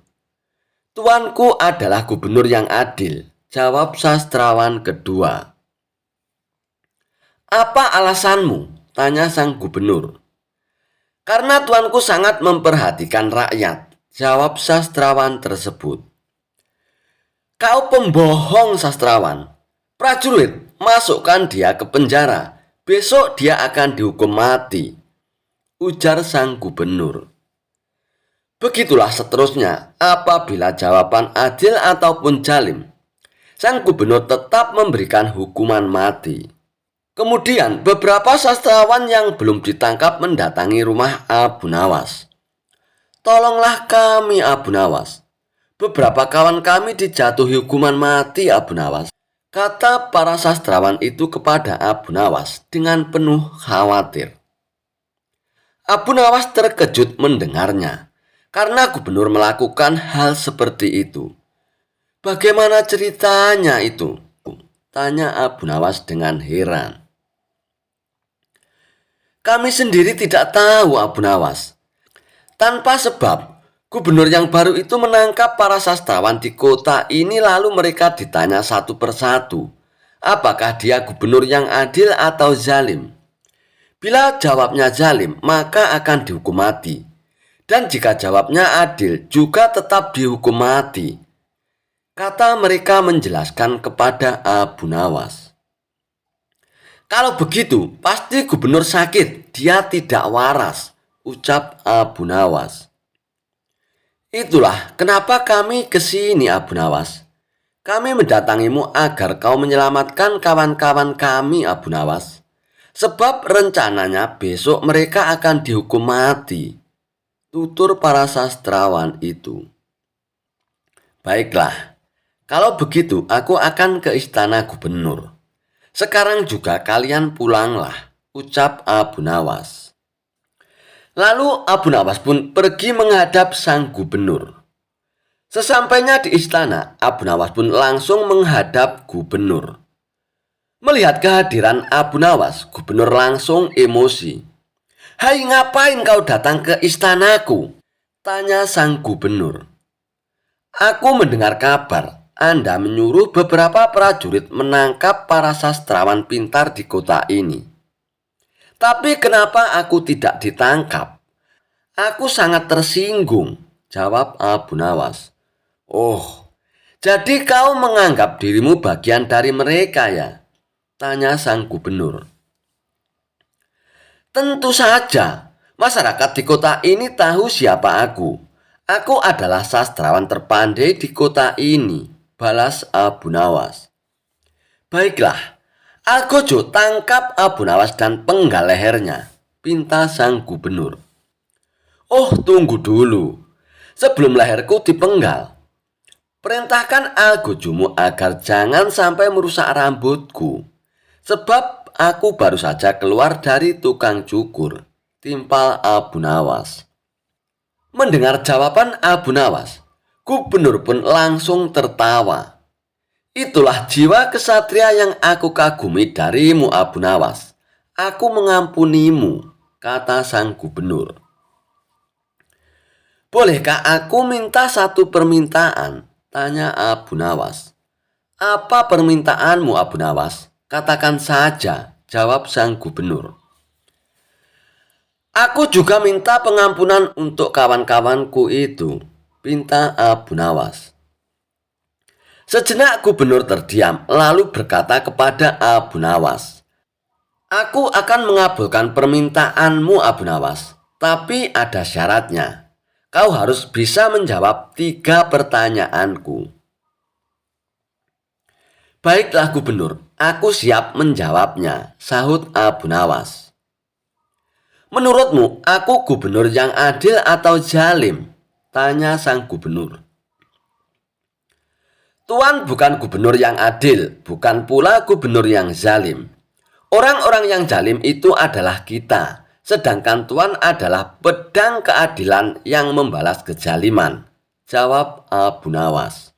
"Tuanku adalah gubernur yang adil," jawab sastrawan kedua. "Apa alasanmu?" tanya sang gubernur. "Karena tuanku sangat memperhatikan rakyat," jawab sastrawan tersebut. "Kau pembohong, sastrawan. Prajurit, masukkan dia ke penjara. Besok dia akan dihukum mati," ujar sang gubernur. Begitulah seterusnya, apabila jawaban adil ataupun zalim, sang gubernur tetap memberikan hukuman mati. Kemudian beberapa sastrawan yang belum ditangkap mendatangi rumah Abu Nawas. "Tolonglah kami, Abu Nawas. Beberapa kawan kami dijatuhi hukuman mati, Abu Nawas," kata para sastrawan itu kepada Abu Nawas dengan penuh khawatir. Abu Nawas terkejut mendengarnya, karena gubernur melakukan hal seperti itu. "Bagaimana ceritanya itu?" tanya Abu Nawas dengan heran. "Kami sendiri tidak tahu, Abu Nawas. Tanpa sebab, gubernur yang baru itu menangkap para sastrawan di kota ini, lalu mereka ditanya satu persatu, apakah dia gubernur yang adil atau zalim. Bila jawabnya zalim, maka akan dihukum mati. Dan jika jawabnya adil, juga tetap dihukum mati. Kata mereka menjelaskan kepada Abu Nawas. Kalau begitu, pasti gubernur sakit, dia tidak waras, ucap Abu Nawas. Itulah kenapa kami ke sini, Abu Nawas. Kami mendatangimu agar kau menyelamatkan kawan-kawan kami, Abu Nawas. Sebab rencananya besok mereka akan dihukum mati, tutur para sastrawan itu. Baiklah, kalau begitu aku akan ke istana gubernur. Sekarang juga kalian pulanglah, ucap Abu Nawas. Lalu Abu Nawas pun pergi menghadap sang gubernur. Sesampainya di istana, Abu Nawas pun langsung menghadap gubernur. Melihat kehadiran Abu Nawas, gubernur langsung emosi. "Hai, ngapain kau datang ke istanaku?" tanya sang gubernur. "Aku mendengar kabar Anda menyuruh beberapa prajurit menangkap para sastrawan pintar di kota ini. Tapi kenapa aku tidak ditangkap? Aku sangat tersinggung," jawab Abu Nawas. "Oh, jadi kau menganggap dirimu bagian dari mereka ya?" tanya sang gubernur. "Tentu saja, masyarakat di kota ini tahu siapa aku. Aku adalah sastrawan terpandai di kota ini," balas Abu Nawas. "Baiklah, Algojo tangkap Abu Nawas dan penggal lehernya," pinta sang gubernur. "Oh, tunggu dulu. Sebelum leherku dipenggal, perintahkan Algojomu agar jangan sampai merusak rambutku. Sebab aku baru saja keluar dari tukang cukur," timpal Abu Nawas. Mendengar jawaban Abu Nawas, gubernur pun langsung tertawa. "Itulah jiwa kesatria yang aku kagumi darimu, Abu Nawas. Aku mengampunimu," kata sang gubernur. "Bolehkah aku minta satu permintaan?" tanya Abu Nawas. "Apa permintaanmu, Abu Nawas? Katakan saja," jawab sang gubernur. "Aku juga minta pengampunan untuk kawan-kawanku itu," pinta Abu Nawas. Sejenak gubernur terdiam lalu berkata kepada Abu Nawas, "Aku akan mengabulkan permintaanmu, Abu Nawas, tapi ada syaratnya. Kau harus bisa menjawab 3 pertanyaanku." "Baiklah gubernur, aku siap menjawabnya," sahut Abu Nawas. "Menurutmu aku gubernur yang adil atau zalim?" tanya sang gubernur. "Tuan bukan gubernur yang adil, bukan pula gubernur yang zalim. Orang-orang yang zalim itu adalah kita, sedangkan Tuan adalah pedang keadilan yang membalas kezaliman," jawab Abu Nawas.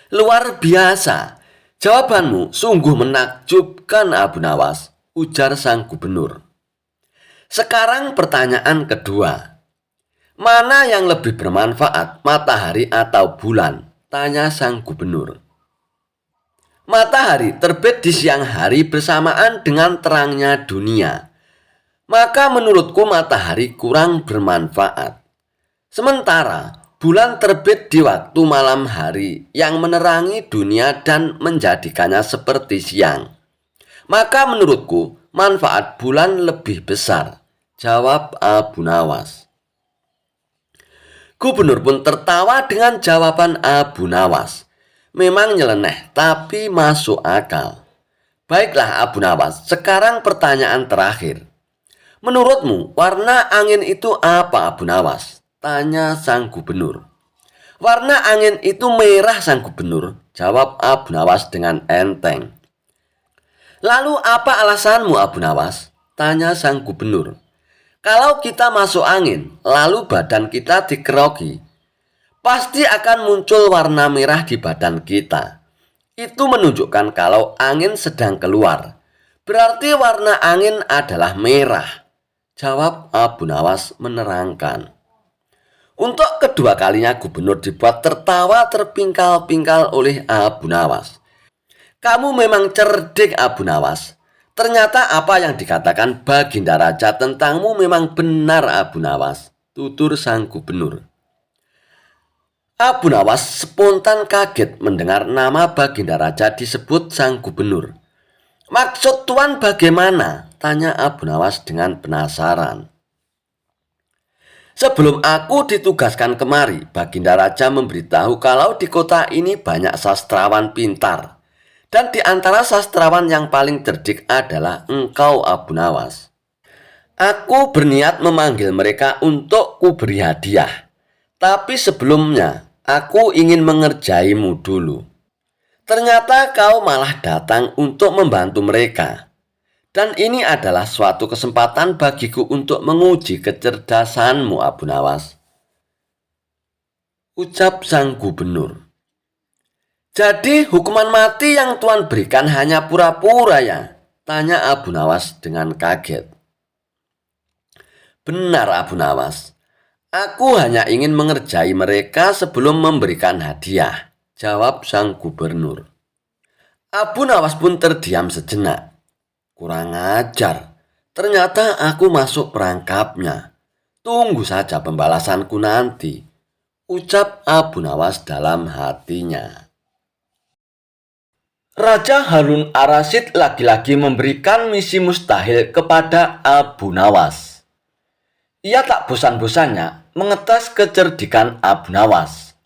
"Luar biasa, jawabanmu sungguh menakjubkan, Abu Nawas," ujar sang gubernur. "Sekarang pertanyaan kedua. Mana yang lebih bermanfaat, matahari atau bulan?" tanya sang gubernur. "Matahari terbit di siang hari bersamaan dengan terangnya dunia. Maka menurutku matahari kurang bermanfaat. Sementara bulan terbit di waktu malam hari yang menerangi dunia dan menjadikannya seperti siang. Maka menurutku manfaat bulan lebih besar," jawab Abu Nawas. Gubernur pun tertawa dengan jawaban Abu Nawas. Memang nyeleneh, tapi masuk akal. "Baiklah Abu Nawas, sekarang pertanyaan terakhir. Menurutmu warna angin itu apa, Abu Nawas?" tanya sang gubernur. "Warna angin itu merah, sang gubernur," jawab Abu Nawas dengan enteng. "Lalu apa alasanmu, Abu Nawas?" tanya sang gubernur. "Kalau kita masuk angin, lalu badan kita dikeroki, pasti akan muncul warna merah di badan kita. Itu menunjukkan kalau angin sedang keluar. Berarti warna angin adalah merah," jawab Abu Nawas menerangkan. Untuk kedua kalinya gubernur dibuat tertawa terpingkal-pingkal oleh Abu Nawas. "Kamu memang cerdik, Abu Nawas. Ternyata apa yang dikatakan Baginda Raja tentangmu memang benar, Abu Nawas," tutur sang gubernur. Abu Nawas spontan kaget mendengar nama Baginda Raja disebut sang gubernur. "Maksud Tuan bagaimana?" tanya Abu Nawas dengan penasaran. "Sebelum aku ditugaskan kemari, Baginda Raja memberitahu kalau di kota ini banyak sastrawan pintar. Dan di antara sastrawan yang paling cerdik adalah engkau, Abu Nawas. Aku berniat memanggil mereka untuk kuberi hadiah. Tapi sebelumnya, aku ingin mengerjaimu dulu. Ternyata kau malah datang untuk membantu mereka. Dan ini adalah suatu kesempatan bagiku untuk menguji kecerdasanmu, Abu Nawas," ucap sang gubernur. "Jadi hukuman mati yang Tuan berikan hanya pura-pura ya?" tanya Abu Nawas dengan kaget. "Benar, Abu Nawas. Aku hanya ingin mengerjai mereka sebelum memberikan hadiah," jawab sang gubernur. Abu Nawas pun terdiam sejenak. "Kurang ajar. Ternyata aku masuk perangkapnya. Tunggu saja pembalasanku nanti," ucap Abu Nawas dalam hatinya. Raja Harun Ar-Rasyid lagi-lagi memberikan misi mustahil kepada Abu Nawas. Ia tak bosan-bosannya mengetes kecerdikan Abu Nawas.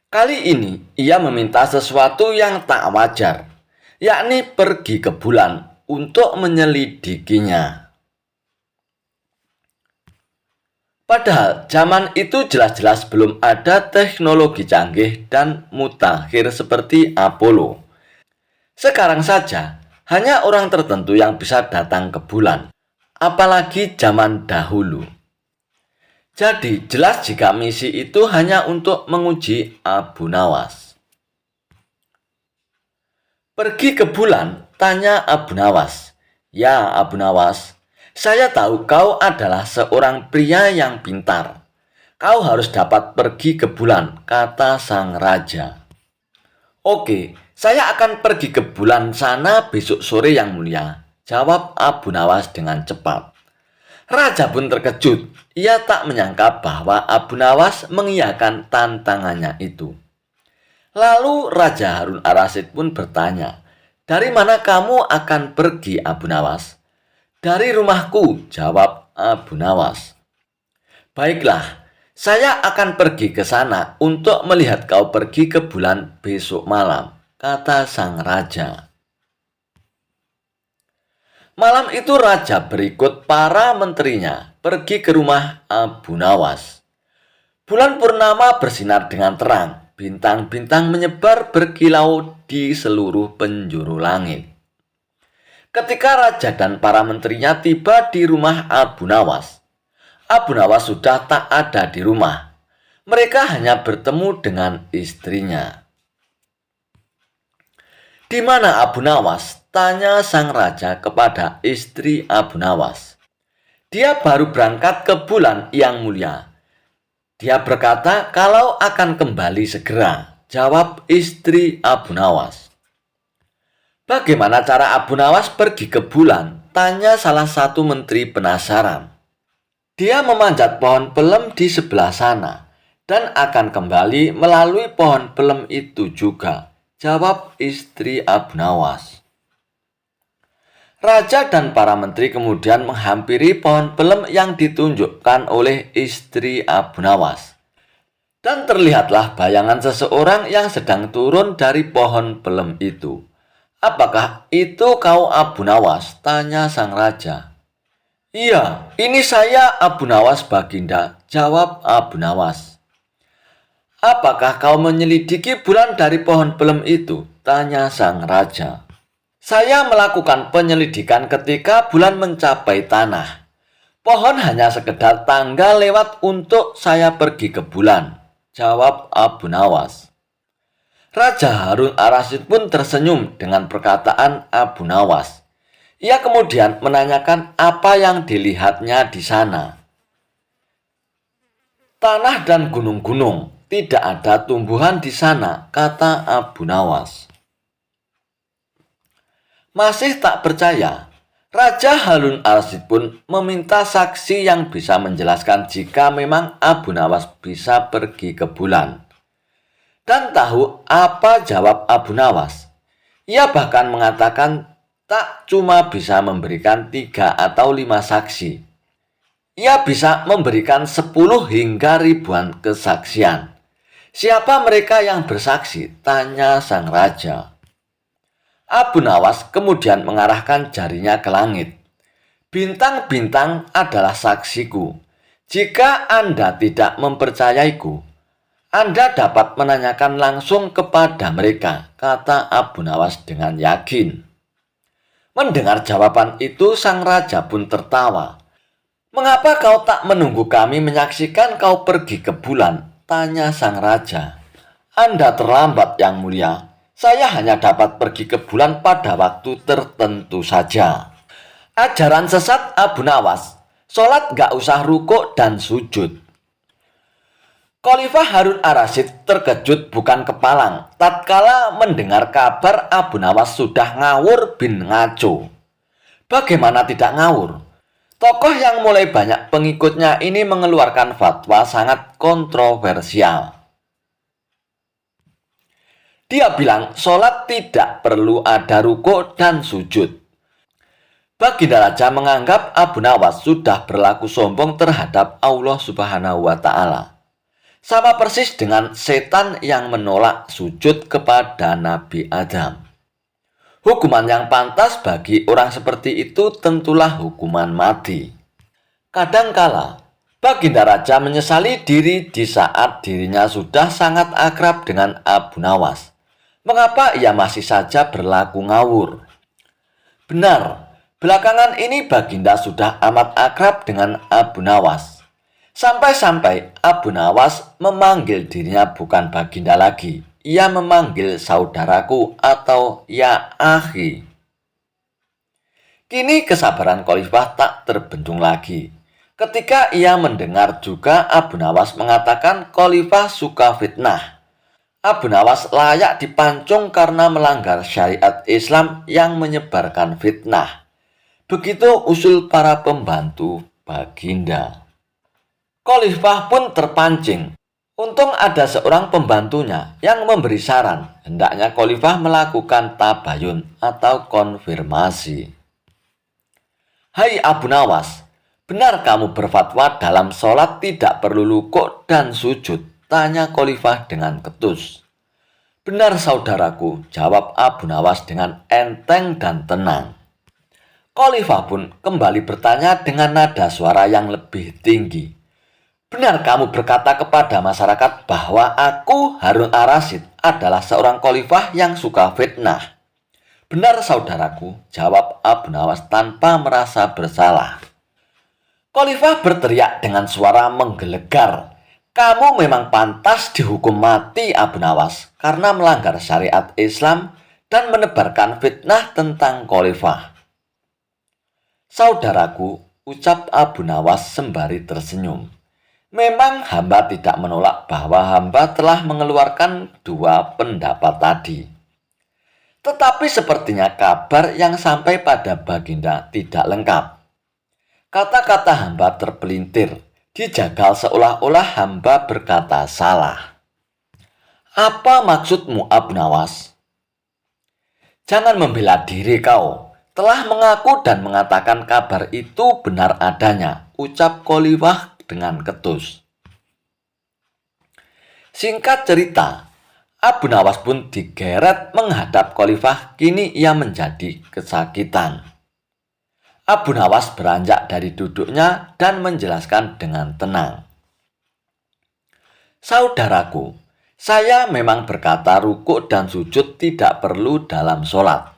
Kali ini ia meminta sesuatu yang tak wajar, yakni pergi ke bulan untuk menyelidikinya. Padahal zaman itu jelas-jelas belum ada teknologi canggih dan mutakhir seperti Apollo. Sekarang saja hanya orang tertentu yang bisa datang ke bulan, apalagi zaman dahulu. Jadi jelas jika misi itu hanya untuk menguji Abu Nawas. "Pergi ke bulan?" tanya Abu Nawas. "Ya, Abu Nawas, saya tahu kau adalah seorang pria yang pintar. Kau harus dapat pergi ke bulan," kata sang raja. "Oke, saya akan pergi ke bulan sana besok sore yang mulia," jawab Abu Nawas dengan cepat. Raja pun terkejut. Ia tak menyangka bahwa Abu Nawas mengiyakan tantangannya itu. Lalu Raja Harun Ar-Rasyid pun bertanya, "Dari mana kamu akan pergi, Abu Nawas?" "Dari rumahku," jawab Abu Nawas. "Baiklah, saya akan pergi ke sana untuk melihat kau pergi ke bulan besok malam," kata sang raja. Malam itu raja berikut para menterinya pergi ke rumah Abu Nawas. Bulan purnama bersinar dengan terang, bintang-bintang menyebar berkilau di seluruh penjuru langit. Ketika raja dan para menterinya tiba di rumah Abu Nawas sudah tak ada di rumah. Mereka hanya bertemu dengan istrinya. "Di mana Abu Nawas?" tanya sang raja kepada istri Abu Nawas. "Dia baru berangkat ke bulan yang mulia. Dia berkata kalau akan kembali segera," jawab istri Abu Nawas. "Bagaimana cara Abu Nawas pergi ke bulan?" tanya salah satu menteri penasaran. "Dia memanjat pohon pelem di sebelah sana dan akan kembali melalui pohon pelem itu juga," jawab istri Abu Nawas. Raja dan para menteri kemudian menghampiri pohon pelem yang ditunjukkan oleh istri Abu Nawas. Dan terlihatlah bayangan seseorang yang sedang turun dari pohon pelem itu. "Apakah itu kau, Abu Nawas?" tanya sang raja. "Iya, ini saya, Abu Nawas Baginda," jawab Abu Nawas. "Apakah kau menyelidiki bulan dari pohon pelem itu?" tanya sang raja. "Saya melakukan penyelidikan ketika bulan mencapai tanah. Pohon hanya sekedar tangga lewat untuk saya pergi ke bulan," jawab Abu Nawas. Raja Harun Ar-Rasyid pun tersenyum dengan perkataan Abu Nawas. Ia kemudian menanyakan apa yang dilihatnya di sana. "Tanah dan gunung-gunung, tidak ada tumbuhan di sana," kata Abu Nawas. Masih tak percaya, Raja Harun al-Rasyid pun meminta saksi yang bisa menjelaskan jika memang Abu Nawas bisa pergi ke bulan. Dan tahu apa jawab Abu Nawas? Ia bahkan mengatakan tak cuma bisa memberikan 3 atau 5 saksi. Ia bisa memberikan 10 hingga ribuan kesaksian. Siapa mereka yang bersaksi? Tanya sang raja. Abu Nawas kemudian mengarahkan jarinya ke langit. Bintang-bintang adalah saksiku. Jika Anda tidak mempercayaiku, Anda dapat menanyakan langsung kepada mereka, kata Abu Nawas dengan yakin. Mendengar jawaban itu, sang raja pun tertawa. Mengapa kau tak menunggu kami menyaksikan kau pergi ke bulan? Tanya sang raja. Anda terlambat, yang mulia. Saya hanya dapat pergi ke bulan pada waktu tertentu saja. Ajaran sesat Abu Nawas. Sholat gak usah rukuk dan sujud. Khalifah Harun al-Rasyid terkejut bukan kepalang tatkala mendengar kabar Abu Nawas sudah ngawur bin ngaco. Bagaimana tidak ngawur? Tokoh yang mulai banyak pengikutnya ini mengeluarkan fatwa sangat kontroversial. Dia bilang sholat tidak perlu ada rukuk dan sujud. Baginda Raja menganggap Abu Nawas sudah berlaku sombong terhadap Allah Subhanahu wa Ta'ala. Sama persis dengan setan yang menolak sujud kepada Nabi Adam. Hukuman yang pantas bagi orang seperti itu tentulah hukuman mati. Kadangkala, Baginda Raja menyesali diri di saat dirinya sudah sangat akrab dengan Abu Nawas. Mengapa ia masih saja berlaku ngawur? Benar, belakangan ini Baginda sudah amat akrab dengan Abu Nawas. Sampai-sampai Abu Nawas memanggil dirinya bukan Baginda lagi. Ia memanggil saudaraku atau ya akhi. Kini kesabaran Khalifah tak terbendung lagi. Ketika ia mendengar juga Abu Nawas mengatakan Khalifah suka fitnah. Abu Nawas layak dipancung karena melanggar syariat Islam yang menyebarkan fitnah. Begitu usul para pembantu Baginda. Khalifah pun terpancing. Untung ada seorang pembantunya yang memberi saran. Hendaknya Khalifah melakukan tabayun atau konfirmasi. Hai Abu Nawas, benar kamu berfatwa dalam sholat tidak perlu rukuk dan sujud? Tanya Khalifah dengan ketus. Benar saudaraku, jawab Abu Nawas dengan enteng dan tenang. Khalifah pun kembali bertanya dengan nada suara yang lebih tinggi. Benar kamu berkata kepada masyarakat bahwa aku Harun al-Rasyid adalah seorang khalifah yang suka fitnah? Benar saudaraku, jawab Abu Nawas tanpa merasa bersalah. Khalifah berteriak dengan suara menggelegar. Kamu memang pantas dihukum mati Abu Nawas karena melanggar syariat Islam dan menebarkan fitnah tentang khalifah. Saudaraku, ucap Abu Nawas sembari tersenyum. Memang hamba tidak menolak bahwa hamba telah mengeluarkan 2 pendapat tadi. Tetapi sepertinya kabar yang sampai pada Baginda tidak lengkap. Kata-kata hamba terpelintir. Dijagal seolah-olah hamba berkata salah. Apa maksudmu Abu Nawas? Jangan membela diri kau. Telah mengaku dan mengatakan kabar itu benar adanya, ucap Khalifah dengan ketus. Singkat cerita, Abu Nawas pun digeret menghadap Khalifah. Kini ia menjadi kesakitan. Abu Nawas beranjak dari duduknya dan menjelaskan dengan tenang. Saudaraku, saya memang berkata rukuk dan sujud tidak perlu dalam sholat.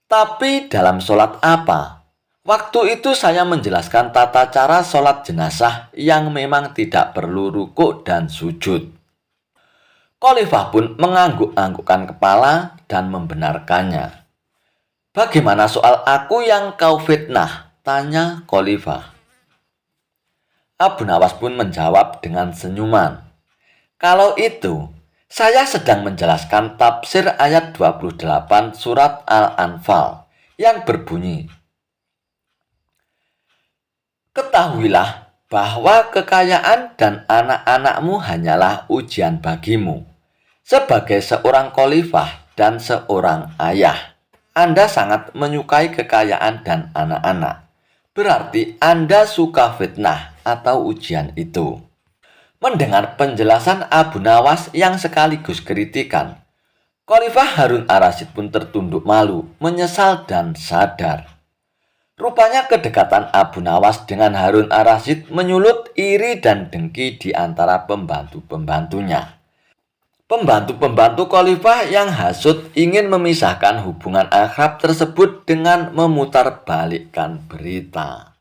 Tapi dalam sholat apa? Waktu itu saya menjelaskan tata cara sholat jenazah yang memang tidak perlu rukuk dan sujud. Khalifah pun mengangguk-anggukkan kepala dan membenarkannya. Bagaimana soal aku yang kau fitnah? Tanya Khalifah. Abu Nawas pun menjawab dengan senyuman. Kalau itu, saya sedang menjelaskan tafsir ayat 28 surat Al-Anfal yang berbunyi, Ketahuilah bahwa kekayaan dan anak-anakmu hanyalah ujian bagimu. Sebagai seorang khalifah dan seorang ayah, Anda sangat menyukai kekayaan dan anak-anak. Berarti Anda suka fitnah atau ujian itu. Mendengar penjelasan Abu Nawas yang sekaligus kritikan, Khalifah Harun ar-Rasyid pun tertunduk malu, menyesal dan sadar. Rupanya kedekatan Abu Nawas dengan Harun ar-Rasyid menyulut iri dan dengki di antara pembantu-pembantunya. Pembantu-pembantu Khalifah yang hasut ingin memisahkan hubungan akrab tersebut dengan memutarbalikkan berita.